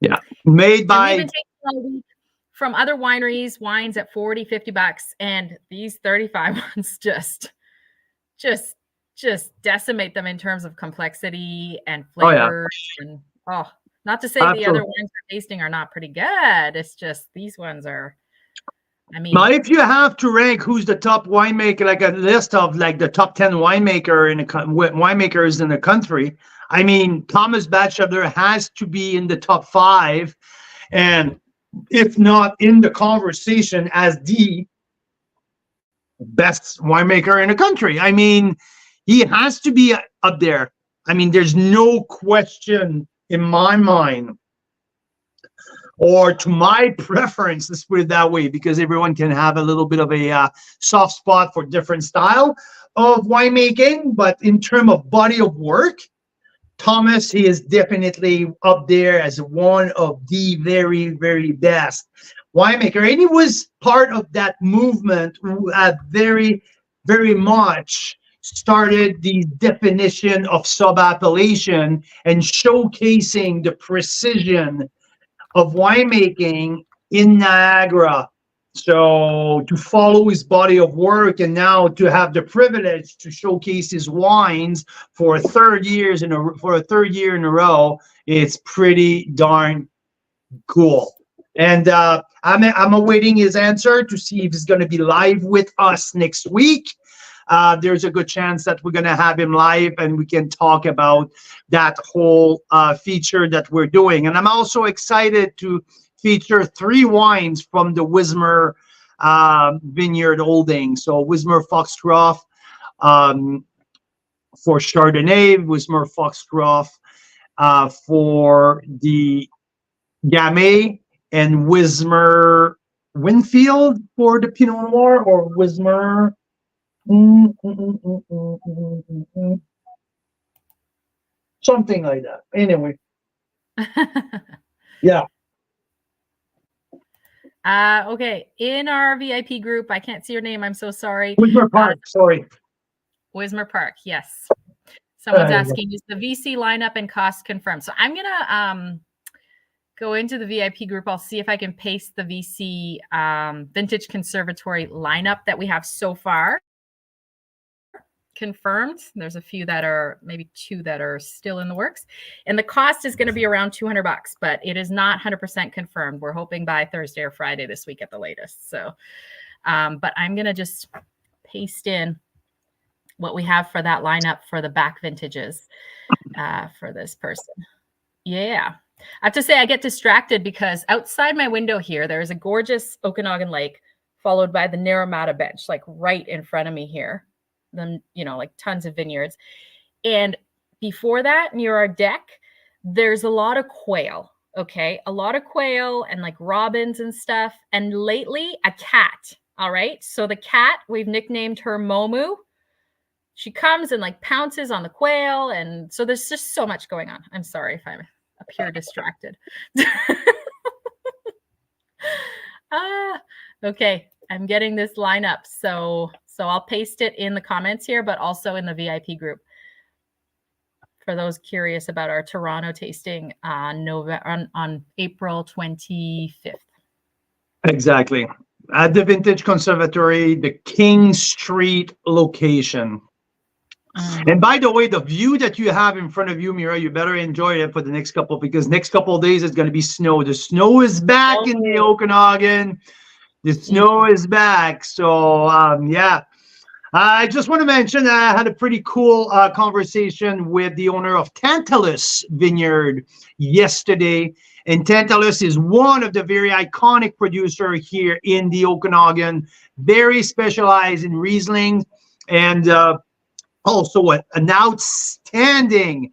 Yeah. Made by. We've been taking from other wineries, wines at 40, 50 bucks. And these 35 ones just decimate them in terms of complexity and flavor. And not to say the other wines we're tasting are not pretty good. It's just these ones are, I mean. Now, if you have to rank who's the top winemaker, like a list of like the top 10 winemakers in the country, I mean, Thomas Batchelder has to be in the top 5, and if not in the conversation as the best winemaker in the country. I mean, he has to be up there. I mean, there's no question in my mind, or to my preference, let's put it that way, because everyone can have a little bit of a soft spot for different style of winemaking. But in terms of body of work, Thomas, he is definitely up there as one of the very, very best winemaker. And he was part of that movement who had very, very much started the definition of sub-appellation and showcasing the precision of winemaking in Niagara. So to follow his body of work and now to have the privilege to showcase his wines for a third year in a row, it's pretty darn cool. And I'm awaiting his answer to see if he's going to be live with us next week. There's a good chance that we're going to have him live and we can talk about that whole feature that we're doing. And I'm also excited to feature 3 wines from the Wismer Vineyard Holding. So Wismer Foxcroft for Chardonnay, Wismer Foxcroft for the Gamay, and Wismer Winfield for the Pinot Noir, or Wismer something like that. Anyway. Yeah. Okay. In our VIP group, I can't see your name. I'm so sorry. Wismer Park. Sorry. Wismer Park. Yes. Someone's asking, is the VC lineup and cost confirmed? So I'm gonna go into the VIP group. I'll see if I can paste the VC Vintage Conservatory lineup that we have so far confirmed. There's a few that are, maybe 2 that are still in the works, and the cost is going to be around $200, but it is not 100% confirmed. We're hoping by Thursday or Friday this week at the latest. So, but I'm going to just paste in what we have for that lineup for the back vintages for this person. Yeah. I have to say I get distracted because outside my window here, there's a gorgeous Okanagan Lake followed by the Naramata Bench, like right in front of me here. Then, you know, like tons of vineyards. And before that, near our deck, there's a lot of quail. Okay. A lot of quail and like robins and stuff. And lately a cat. All right. So the cat, we've nicknamed her Momu. She comes and like pounces on the quail. And so there's just so much going on. I'm sorry if I'm appear distracted. Okay. I'm getting this lineup. So I'll paste it in the comments here, but also in the VIP group for those curious about our Toronto tasting on April 25th. Exactly. At the Vintage Conservatory, the King Street location. And by the way, the view that you have in front of you, Mira, you better enjoy it for the next couple, because next couple of days it's going to be snow. The snow is back in the Okanagan. The snow is back. So, yeah. I just want to mention I had a pretty cool conversation with the owner of Tantalus Vineyard yesterday. And Tantalus is one of the very iconic producers here in the Okanagan, very specialized in Riesling, and also an outstanding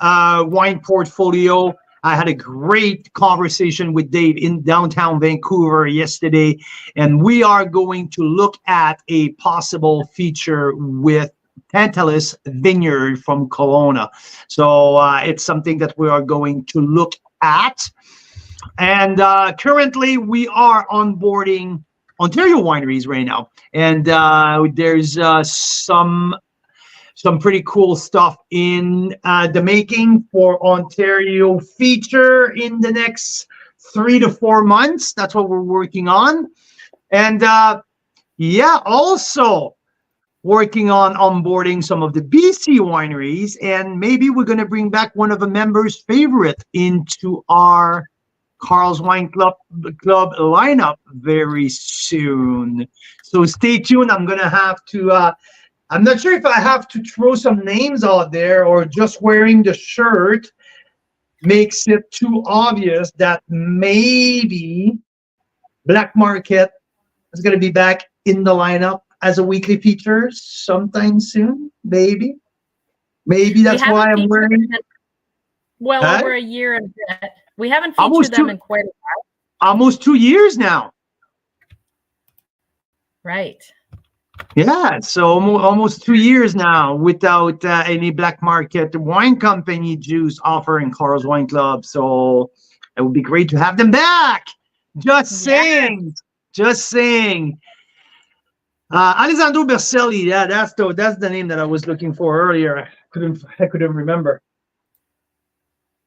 wine portfolio. I had a great conversation with Dave in downtown Vancouver yesterday, and we are going to look at a possible feature with Tantalus Vineyard from Kelowna. So it's something that we are going to look at. And currently we are onboarding Ontario wineries right now. And there's some pretty cool stuff in the making for Ontario feature in the next 3 to 4 months. That's what we're working on. And also working on onboarding some of the BC wineries. And maybe we're going to bring back one of the members' favorite into our Carl's Wine Club lineup very soon. So stay tuned. I'm going to have to... I'm not sure if I have to throw some names out there or just wearing the shirt makes it too obvious that maybe Black Market is going to be back in the lineup as a weekly feature sometime soon. Maybe that's why I'm wearing over a year and a bit. We haven't featured them in quite a while. Almost 2 years now. Right. Yeah, so almost 2 years now without any Black Market wine company juice offering Carl's Wine Club. So it would be great to have them back. Just saying. Alessandro Berselli, yeah, that's the name that I was looking for earlier. I couldn't remember.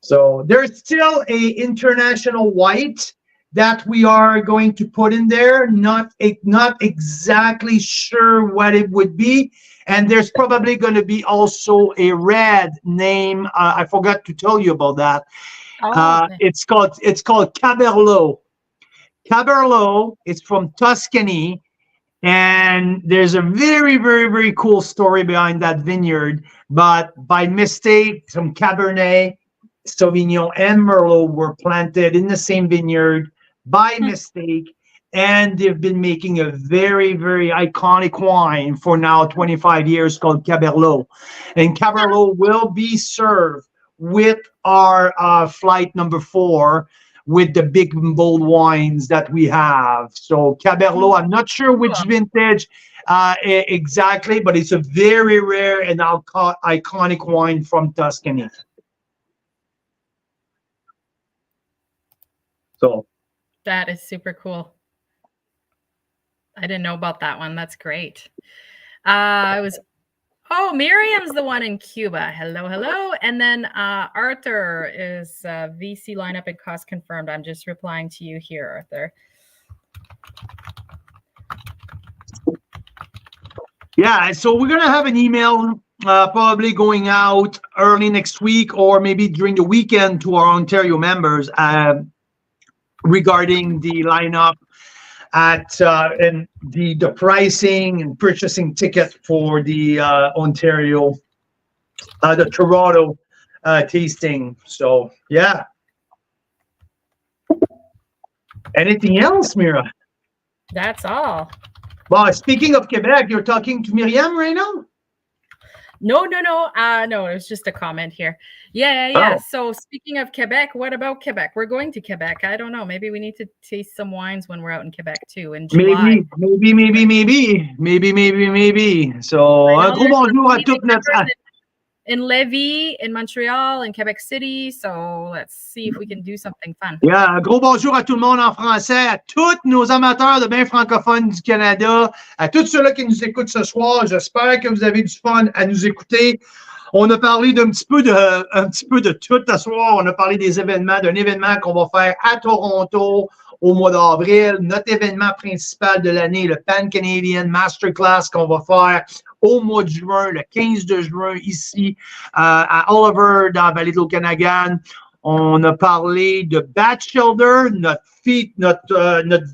So there's still a international white that we are going to put in there. Not exactly sure what it would be. And there's probably going to be also a red name. I forgot to tell you about that. Okay. It's called Caberlo. Caberlo is from Tuscany. And there's a very, very, very cool story behind that vineyard. But by mistake, some Cabernet, Sauvignon, and Merlot were planted in the same vineyard by mistake, and they've been making a very, very iconic wine for now 25 years called Caberlo. And Caberlo will be served with our flight number 4 with the big and bold wines that we have. So Caberlo, I'm not sure which vintage exactly, but it's a very rare and iconic wine from Tuscany. So that is super cool. I didn't know about that one. That's great. Miriam's the one in Cuba. Hello. And then Arthur is VC lineup and cost confirmed. I'm just replying to you here, Arthur. Yeah, so we're going to have an email probably going out early next week or maybe during the weekend to our Ontario members regarding the lineup and the pricing and purchasing ticket for the Ontario, the Toronto tasting. So yeah. Anything else, Mira? That's all. Well, speaking of Quebec, you're talking to Miriam right now? No. No, it was just a comment here. Yeah. Oh. So speaking of Quebec, what about Quebec? We're going to Quebec. I don't know. Maybe we need to taste some wines when we're out in Quebec too. In July. Maybe. So, un gros bonjour à toute notre... In Lévis, in Montreal, in Quebec City. So let's see if we can do something fun. Yeah, un gros bonjour à tout le monde en français, à tous nos amateurs de bain francophones du Canada, à tous ceux-là qui nous écoutent ce soir. J'espère que vous avez du fun à nous écouter. On a parlé d'un petit peu de tout ce soir. On a parlé d'un événement qu'on va faire à Toronto au mois d'avril. Notre événement principal de l'année, le Pan-Canadian Masterclass qu'on va faire au mois de juin, le 15 de juin, ici à Oliver, dans la vallée de l'Okanagan. On a parlé de Batchelder, notre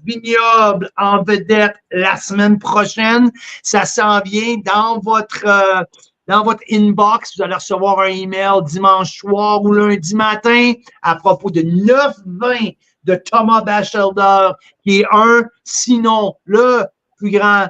vignoble en vedette la semaine prochaine. Ça s'en vient dans votre dans votre inbox. Vous allez recevoir un email dimanche soir ou lundi matin à propos de 9-20 de Thomas Batchelder, qui est sinon le plus grand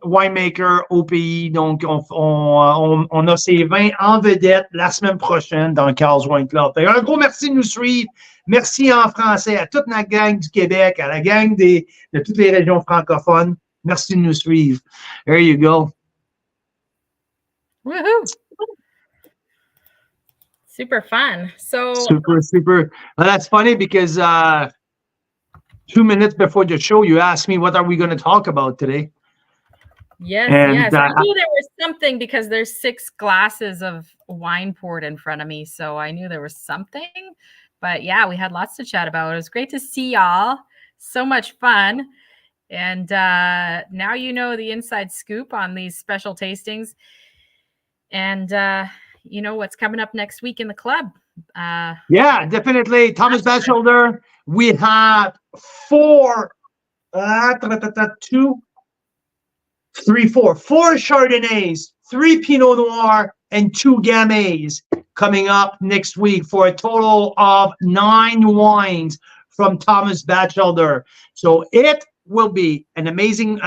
winemaker au pays. Donc, on a ces vins en vedette la semaine prochaine dans le Carl's Wine Club. Un gros merci de nous suivre. Merci en français à toute la gang du Québec, à la gang de toutes les régions francophones. Merci de nous suivre. There you go. Woohoo! Super fun. So super. Well, that's funny because 2 minutes before the show, you asked me what are we going to talk about today. Yes. I knew there was something because there's 6 glasses of wine poured in front of me, so I knew there was something. But yeah, we had lots to chat about. It was great to see y'all. So much fun. And now you know the inside scoop on these special tastings. And you know what's coming up next week in the club. Yeah, definitely. Thomas Batchelder. We have 4 Chardonnays, 3 Pinot Noir, and 2 Gamay coming up next week for a total of 9 wines from Thomas Batchelder. So it will be an amazing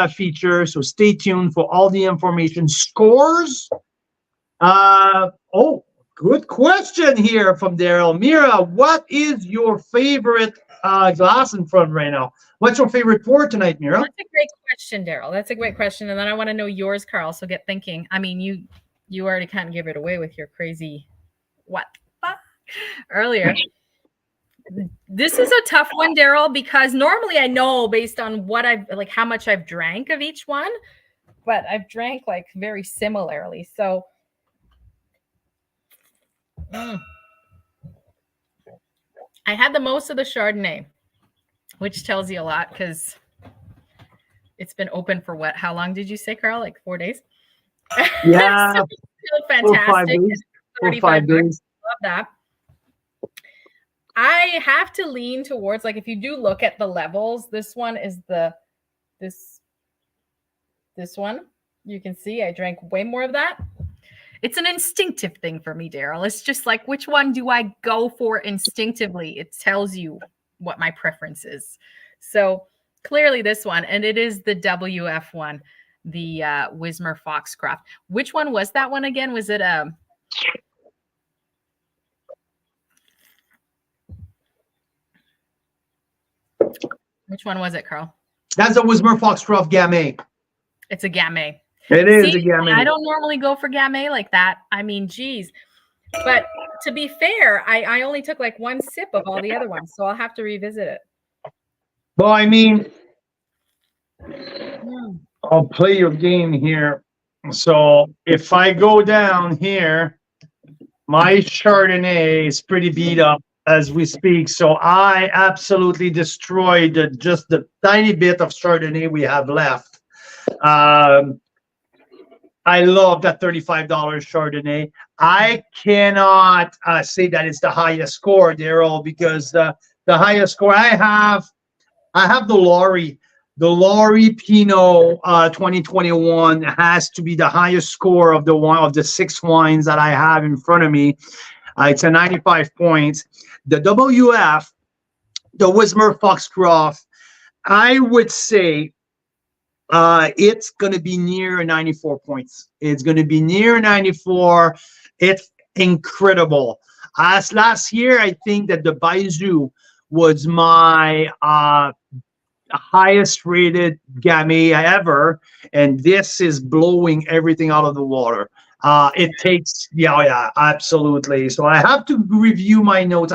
feature. So stay tuned for all the information. Scores. Good question here from Daryl. Mira, what is your favorite glass in front right now? What's your favorite pour tonight, Mira? That's a great question, Daryl. That's a great question. And then I want to know yours, Carl. So get thinking. I mean, you already kind of gave it away with your crazy what earlier. This is a tough one, Daryl, because normally I know based on what how much I've drank of each one, but I've drank like very similarly. So I had the most of the Chardonnay, which tells you a lot because it's been open for what? How long did you say, Carl? Like 4 days? Yeah. So it's still fantastic. 5 days. Love that. I have to lean towards, like, if you do look at the levels, this one is this one. You can see I drank way more of that. It's an instinctive thing for me, Daryl. It's just like, which one do I go for instinctively? It tells you what my preference is. So clearly this one, and it is the WF one, the Wismer Foxcroft. Which one was that one again? Was it which one was it, Carl? That's a Wismer Foxcroft Gamay. It's a Gamay. It is a Gamay. I don't normally go for Gamay like that. I mean, geez. But to be fair, I only took like 1 sip of all the other ones, so I'll have to revisit it. Well, I mean, I'll play your game here. So if I go down here, my Chardonnay is pretty beat up as we speak. So I absolutely destroyed just the tiny bit of Chardonnay we have left. I love that $35 Chardonnay. I cannot say that it's the highest score, Daryl, because the highest score I have the Laurie. The Laurie Pinot 2021 has to be the highest score of the 6 wines that I have in front of me. It's a 95 points. The WF, the Wismer Foxcroft, I would say it's going to be near 94 points. It's going to be near 94. It's incredible. As last year, I think that the Baizu was my highest rated Gamay ever, and this is blowing everything out of the water. It takes, yeah, absolutely. So I have to review my notes.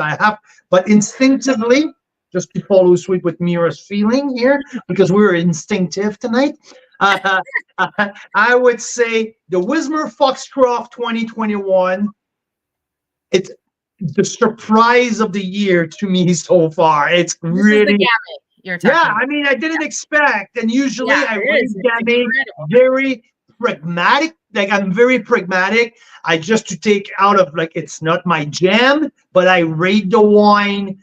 But instinctively, just to follow suit with Mira's feeling here, because we're instinctive tonight, I would say the Wismer Foxcroft 2021, it's the surprise of the year to me so far. It's really, yeah, I mean, I didn't expect, and usually I read Gamay very pragmatic. Like, I'm very pragmatic. I just to take out of, like, it's not my jam, but I rate the wine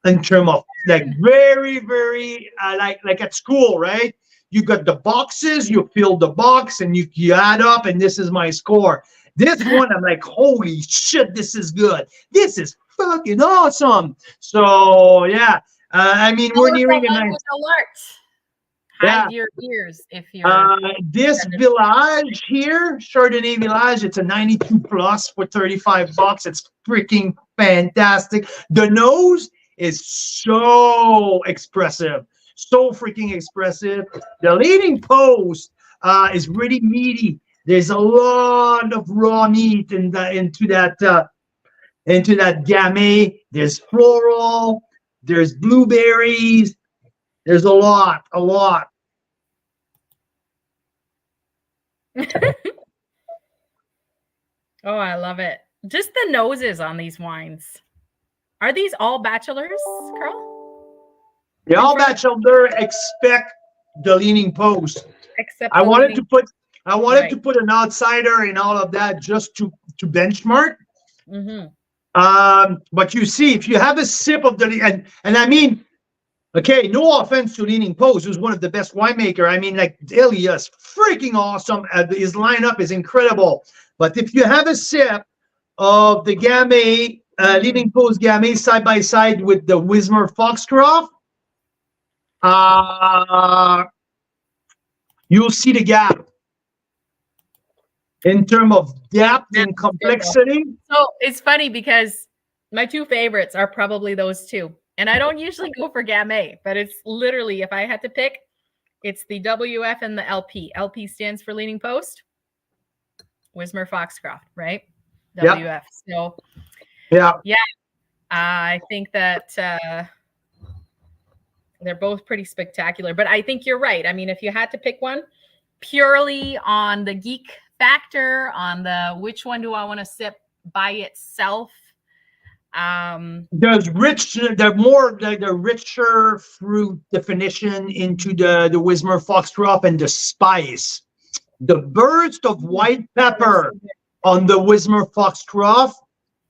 in terms of like very, very like at school, right? You got the boxes, you fill the box, and you add up, and this is my score. This one, I'm like, holy shit, this is good. This is fucking awesome. So yeah, I mean, we're nearing a nice. Alert. Yeah. Hide your ears if you're. This Village here, Chardonnay Village, it's a 92 plus for $35. It's freaking fantastic. The nose is so expressive, so freaking expressive. The leading post is really meaty. There's a lot of raw meat into that gamay. There's floral. There's blueberries. There's a lot. Oh, I love it. Just the noses on these wines. Are these all bachelors, Carl? They all bachelor expect the leaning post. Except I wanted to put an outsider in all of that just to benchmark. But you see, if you have a sip of the and I mean, okay, no offense to Leaning Post, who's one of the best winemaker. I mean, like Elias, freaking awesome. His lineup is incredible. But if you have a sip of the Gamay, Leaning Post Gamay side by side with the Wismer Foxcroft, you'll see the gap in terms of depth and complexity. So it's funny because my two favorites are probably those two. And I don't usually go for Gamay, but it's literally, if I had to pick, it's the WF and the LP. LP stands for Leaning Post. Wismer Foxcroft, right? WF. Yep. So, yeah. I think that they're both pretty spectacular. But I think you're right. I mean, if you had to pick one purely on the geek factor, on the which one do I want to sip by itself, there's the richer fruit definition into the Wismer Foxcroft and the spice. The burst of white pepper on the Wismer Foxcroft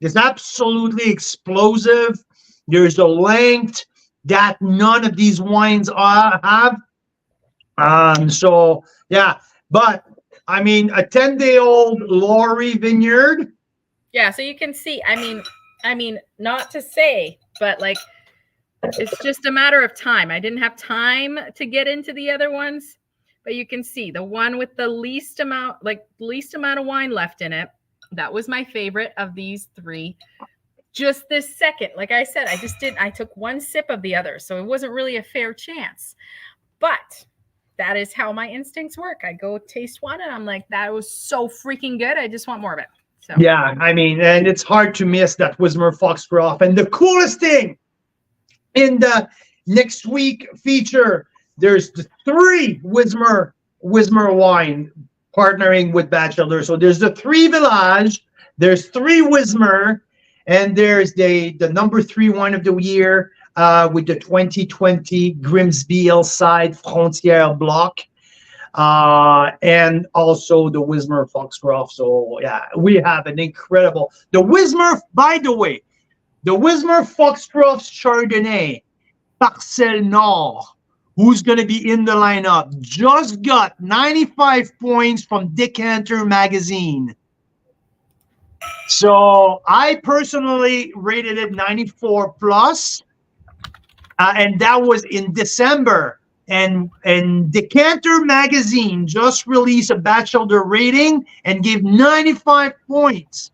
is absolutely explosive. There's a length that none of these wines have. So yeah, but I mean, a 10-day-old Laurie vineyard. Yeah, so you can see. I mean, not to say, but like, it's just a matter of time. I didn't have time to get into the other ones, but you can see the one with the least amount of wine left in it. That was my favorite of these three. Just this second, like I said, I took one sip of the other, so it wasn't really a fair chance. But that is how my instincts work. I go taste one and I'm like, that was so freaking good. I just want more of it. So. Yeah, I mean, and it's hard to miss that Wismer Foxcroft. And the coolest thing in the next week feature, there's the 3 Wismer wine partnering with Bachelor. So there's the 3 Village, there's 3 Wismer, and there's the number 3 wine of the year with the 2020 Grimsby Hillside Frontière Block. And also the Wismer Foxcroft. So yeah, we have an incredible, by the way, the Wismer Foxcroft Chardonnay Parcelle Nord, who's going to be in the lineup, just got 95 points from Decanter magazine. So I personally rated it 94 plus, and that was in December. And Decanter magazine just released a bachelor rating and gave 95 points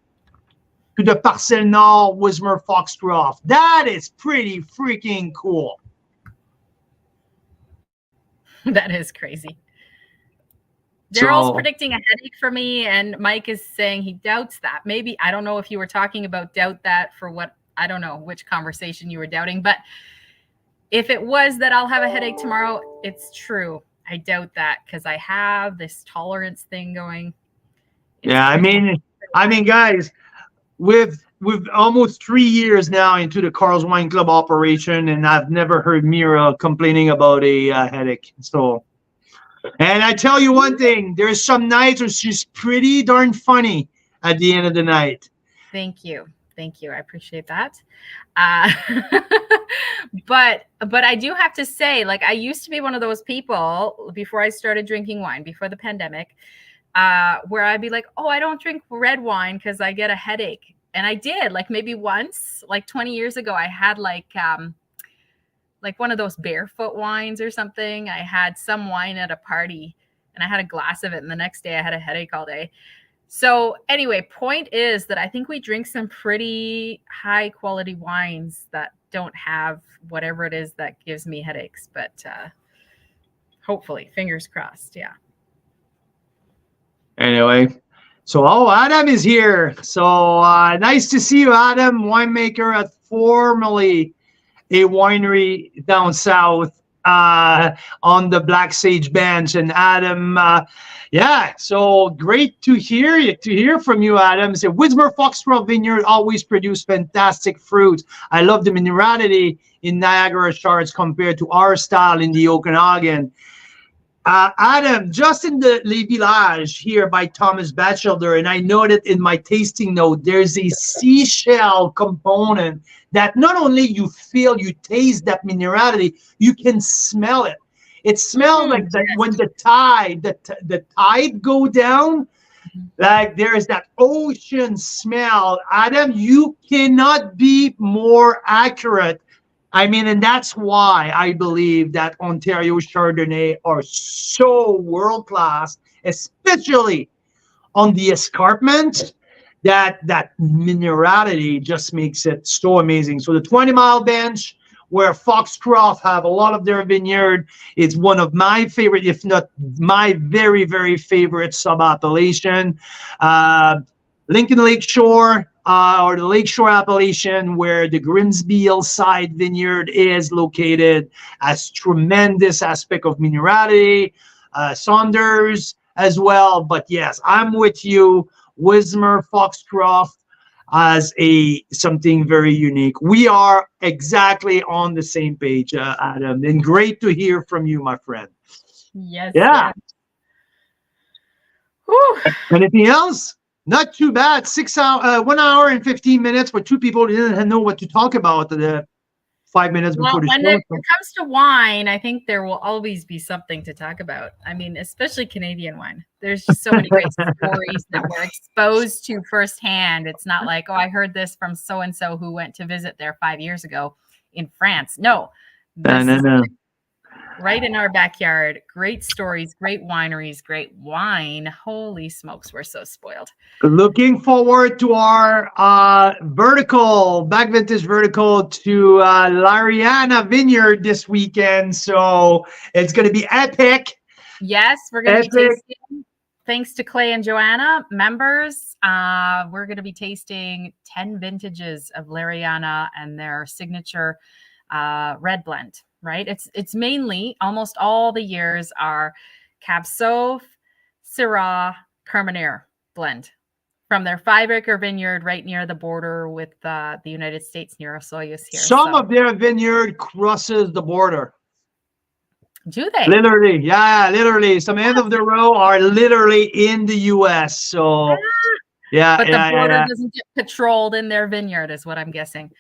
to the Parcelle Nord Wismer Foxcroft. That is pretty freaking cool. That is crazy. Daryl's predicting a headache for me, and Mike is saying he doubts that. Maybe, I don't know if you were talking about doubt that for what, I don't know which conversation you were doubting, but if it was that I'll have a headache tomorrow, it's true. I doubt that because I have this tolerance thing going. Yeah, I mean, guys, we've almost 3 years now into the Carl's Wine Club operation, and I've never heard Mira complaining about a headache. So, and I tell you one thing: there's some nights where she's pretty darn funny at the end of the night. Thank you. Thank you. I appreciate that. Uh, but I do have to say, like, I used to be one of those people before I started drinking wine, before the pandemic, where I'd be like, oh, I don't drink red wine because I get a headache. And I did, like, maybe once, like 20 years ago, I had like one of those barefoot wines or something. I had some wine at a party and I had a glass of it. And the next day I had a headache all day. So anyway, point is that I think we drink some pretty high quality wines that don't have whatever it is that gives me headaches, but hopefully, fingers crossed. Yeah. Anyway, so Adam is here. So nice to see you, Adam, winemaker at formerly a winery down south on the Black Sage Bench. And Adam, so great to hear from you, Adam. So Wismer Foxcroft Vineyard always produce fantastic fruit. I love the minerality in Niagara Shards compared to our style in the Okanagan. Adam, just in the Les Villages here by Thomas Batchelder, and I noted in my tasting note, there's a seashell component that not only you feel, you taste that minerality, you can smell it. It smells like that when the tide go down, like there's that ocean smell. Adam, you cannot be more accurate. I mean, and that's why I believe that Ontario Chardonnay are so world-class, especially on the escarpment, that minerality just makes it so amazing. So the 20 Mile Bench, where Foxcroft have a lot of their vineyard, is one of my favorite, if not my very, very favorite sub-appellation. Lincoln Lakeshore, or the Lakeshore appellation, where the Grimsby Hillside Vineyard is located, has tremendous aspect of minerality. Saunders as well. But yes, I'm with you. Wismer Foxcroft as something very unique. We are exactly on the same page, Adam. And great to hear from you, my friend. Yes. Yeah. Yes. Anything else? Not too bad. 1 hour and 15 minutes, but two people didn't know what to talk about the 5 minutes before the show. When it comes to wine, I think there will always be something to talk about. I mean, especially Canadian wine. There's just so many great stories that we're exposed to firsthand. It's not like, oh, I heard this from so-and-so who went to visit there 5 years ago in France. No. No. Right in our backyard. Great stories, great wineries, great wine. Holy smokes, we're so spoiled. Looking forward to our back vintage vertical to Lariana Vineyard this weekend. So it's going to be epic. Yes, we're going to be tasting. Thanks to Clay and Joanna, members, we're going to be tasting 10 vintages of Lariana and their signature red blend. Right? It's mainly, almost all the years are Cab Sauv, Syrah, Carmenere blend from their 5-acre vineyard right near the border with the United States near Osoyoos here. Some of their vineyard crosses the border. Do they? Literally, yeah, literally. Some end of the row are literally in the U.S. So, yeah. But the border doesn't get patrolled in their vineyard is what I'm guessing.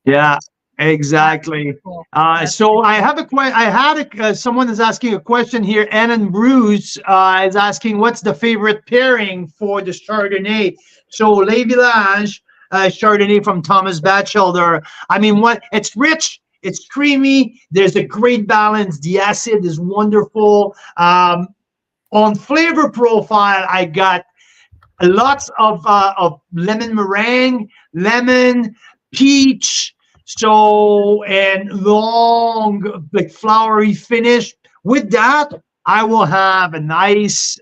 Yeah. Exactly. Cool. So I have someone is asking a question here. Annan Bruce is asking, what's the favorite pairing for the Chardonnay? So Les Villages Chardonnay from Thomas Batchelder. I mean, it's rich, it's creamy. There's a great balance. The acid is wonderful. On flavor profile, I got lots of lemon meringue, lemon, peach. So, and long, like flowery finish. With that, I will have a nice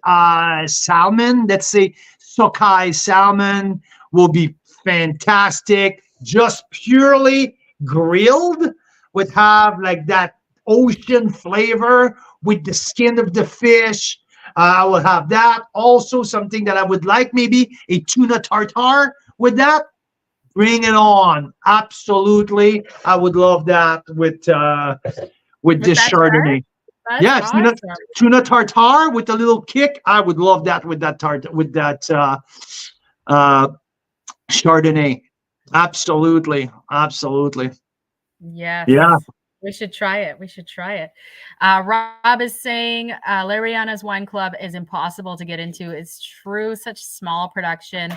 salmon. Let's say sockeye salmon will be fantastic. Just purely grilled would have like that ocean flavor with the skin of the fish. I will have that. Also, something that I would like, maybe a tuna tartare with that. Bring it on. Absolutely. I would love that with this Chardonnay. Yes, awesome. tuna tartare with a little kick. I would love that with that Chardonnay. Absolutely. Absolutely. Yes. Yeah. We should try it. We should try it. Rob is saying Lariana's Wine Club is impossible to get into. It's true, such small production.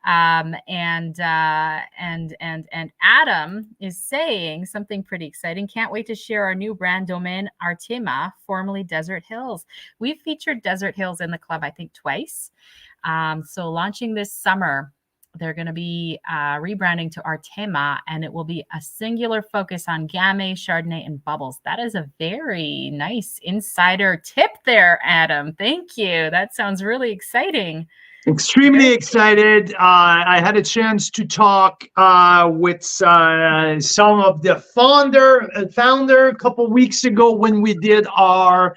And Adam is saying something pretty exciting. Can't wait to share our new brand, Domaine Artema, formerly Desert Hills. We've featured Desert Hills in the club, I think, twice. So launching this summer, they're going to be rebranding to Artema, and it will be a singular focus on Gamay, Chardonnay, and bubbles. That is a very nice insider tip there, Adam. Thank you. That sounds really exciting. Extremely excited. I had a chance to talk with some of the founder a couple weeks ago when we did our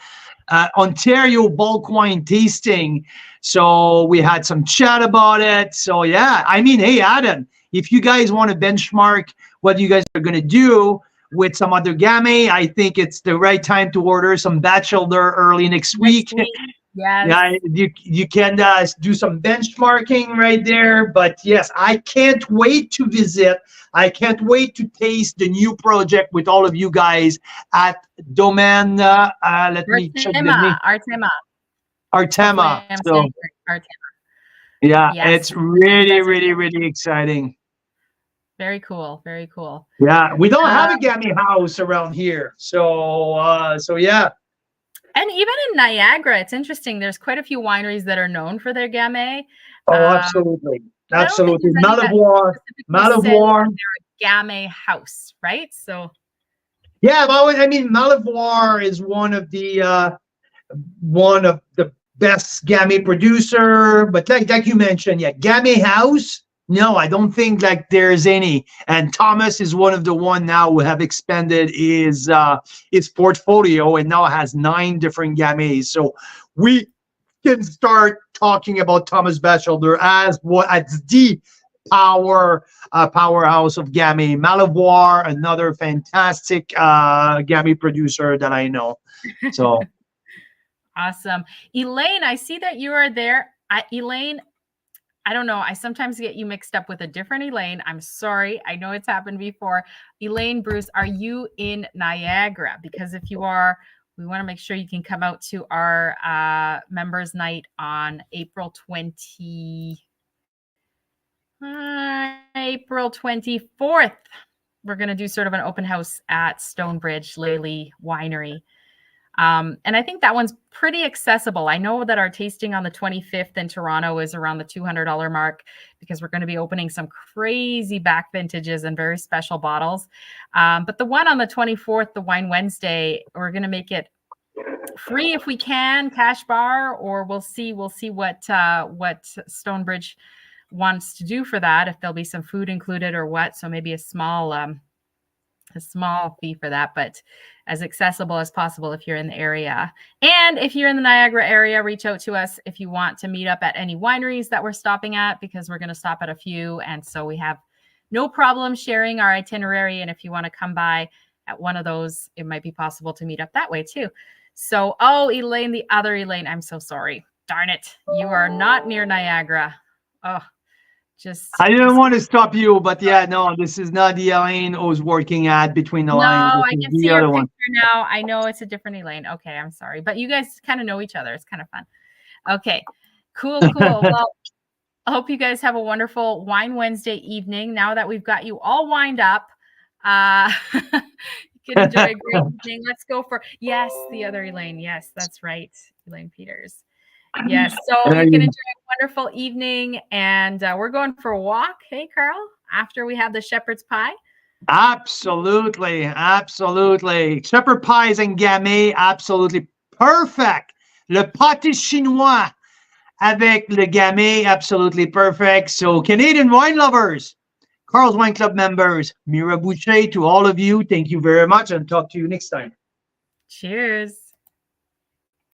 Ontario bulk wine tasting. So we had some chat about it. So yeah, I mean, hey, Adam, if you guys want to benchmark what you guys are going to do with some other Gamay, I think it's the right time to order some Bachelor early next week. Yes. Yeah, you can do some benchmarking right there. But yes, I can't wait to visit. I can't wait to taste the new project with all of you guys at Domaine. Let me check the name. Artema. So Artema. yeah, Yes. it's really, really, really exciting. Very cool. Very cool. Yeah, we don't have a Gamay house around here. So yeah. And even in Niagara, it's interesting. There's quite a few wineries that are known for their Gamay. Oh, absolutely. Absolutely. Malivoire. Gamay house, right? So yeah, well, I mean, Malivoire is one of the best Gamay producer, but like you mentioned, yeah, Gamay house. No, I don't think like there's any. And Thomas is one of the one now who have expanded his portfolio and now has 9 different Gamays. So we can start talking about Thomas Batchelder as the powerhouse of Gamay. Malivoire, another fantastic Gamay producer that I know. So awesome. Elaine, I see that you are there. Elaine, I don't know. I sometimes get you mixed up with a different Elaine. I'm sorry. I know it's happened before. Elaine Bruce, are you in Niagara? Because if you are, we want to make sure you can come out to our members night on April 24th. We're going to do sort of an open house at Stonebridge Lely Winery. And I think that one's pretty accessible. I know that our tasting on the 25th in Toronto is around the $200 mark because we're going to be opening some crazy back vintages and very special bottles. But the one on the 24th, the Wine Wednesday, we're going to make it free if we can, cash bar, or we'll see what Stonebridge wants to do for that, if there'll be some food included or what. So maybe a small fee for that, but as accessible as possible if you're in the area. And if you're in the Niagara area, reach out to us if you want to meet up at any wineries that we're stopping at, because we're going to stop at a few. And so we have no problem sharing our itinerary. And if you want to come by at one of those, it might be possible to meet up that way too. So, oh, Elaine, the other Elaine, I'm so sorry. Darn it. You are not near Niagara. Oh, I didn't want to stop you, but yeah, no, this is not the Elaine who's working at Between the Lines. No, I can see your picture now. I know it's a different Elaine. Okay, I'm sorry. But you guys kind of know each other. It's kind of fun. Okay, cool. Well, I hope you guys have a wonderful Wine Wednesday evening. Now that we've got you all wined up, you can enjoy a great evening. Let's go for, yes, the other Elaine. Yes, that's right. Elaine Peters. Yes, so you can enjoy a wonderful evening, and we're going for a walk. Hey, Carl, after we have the shepherd's pie. Absolutely. Shepherd pies and Gamay, absolutely perfect. Le pâté chinois avec le Gamay, absolutely perfect. So Canadian wine lovers, Carl's Wine Club members, Mira Boucher, to all of you, thank you very much, and talk to you next time. Cheers.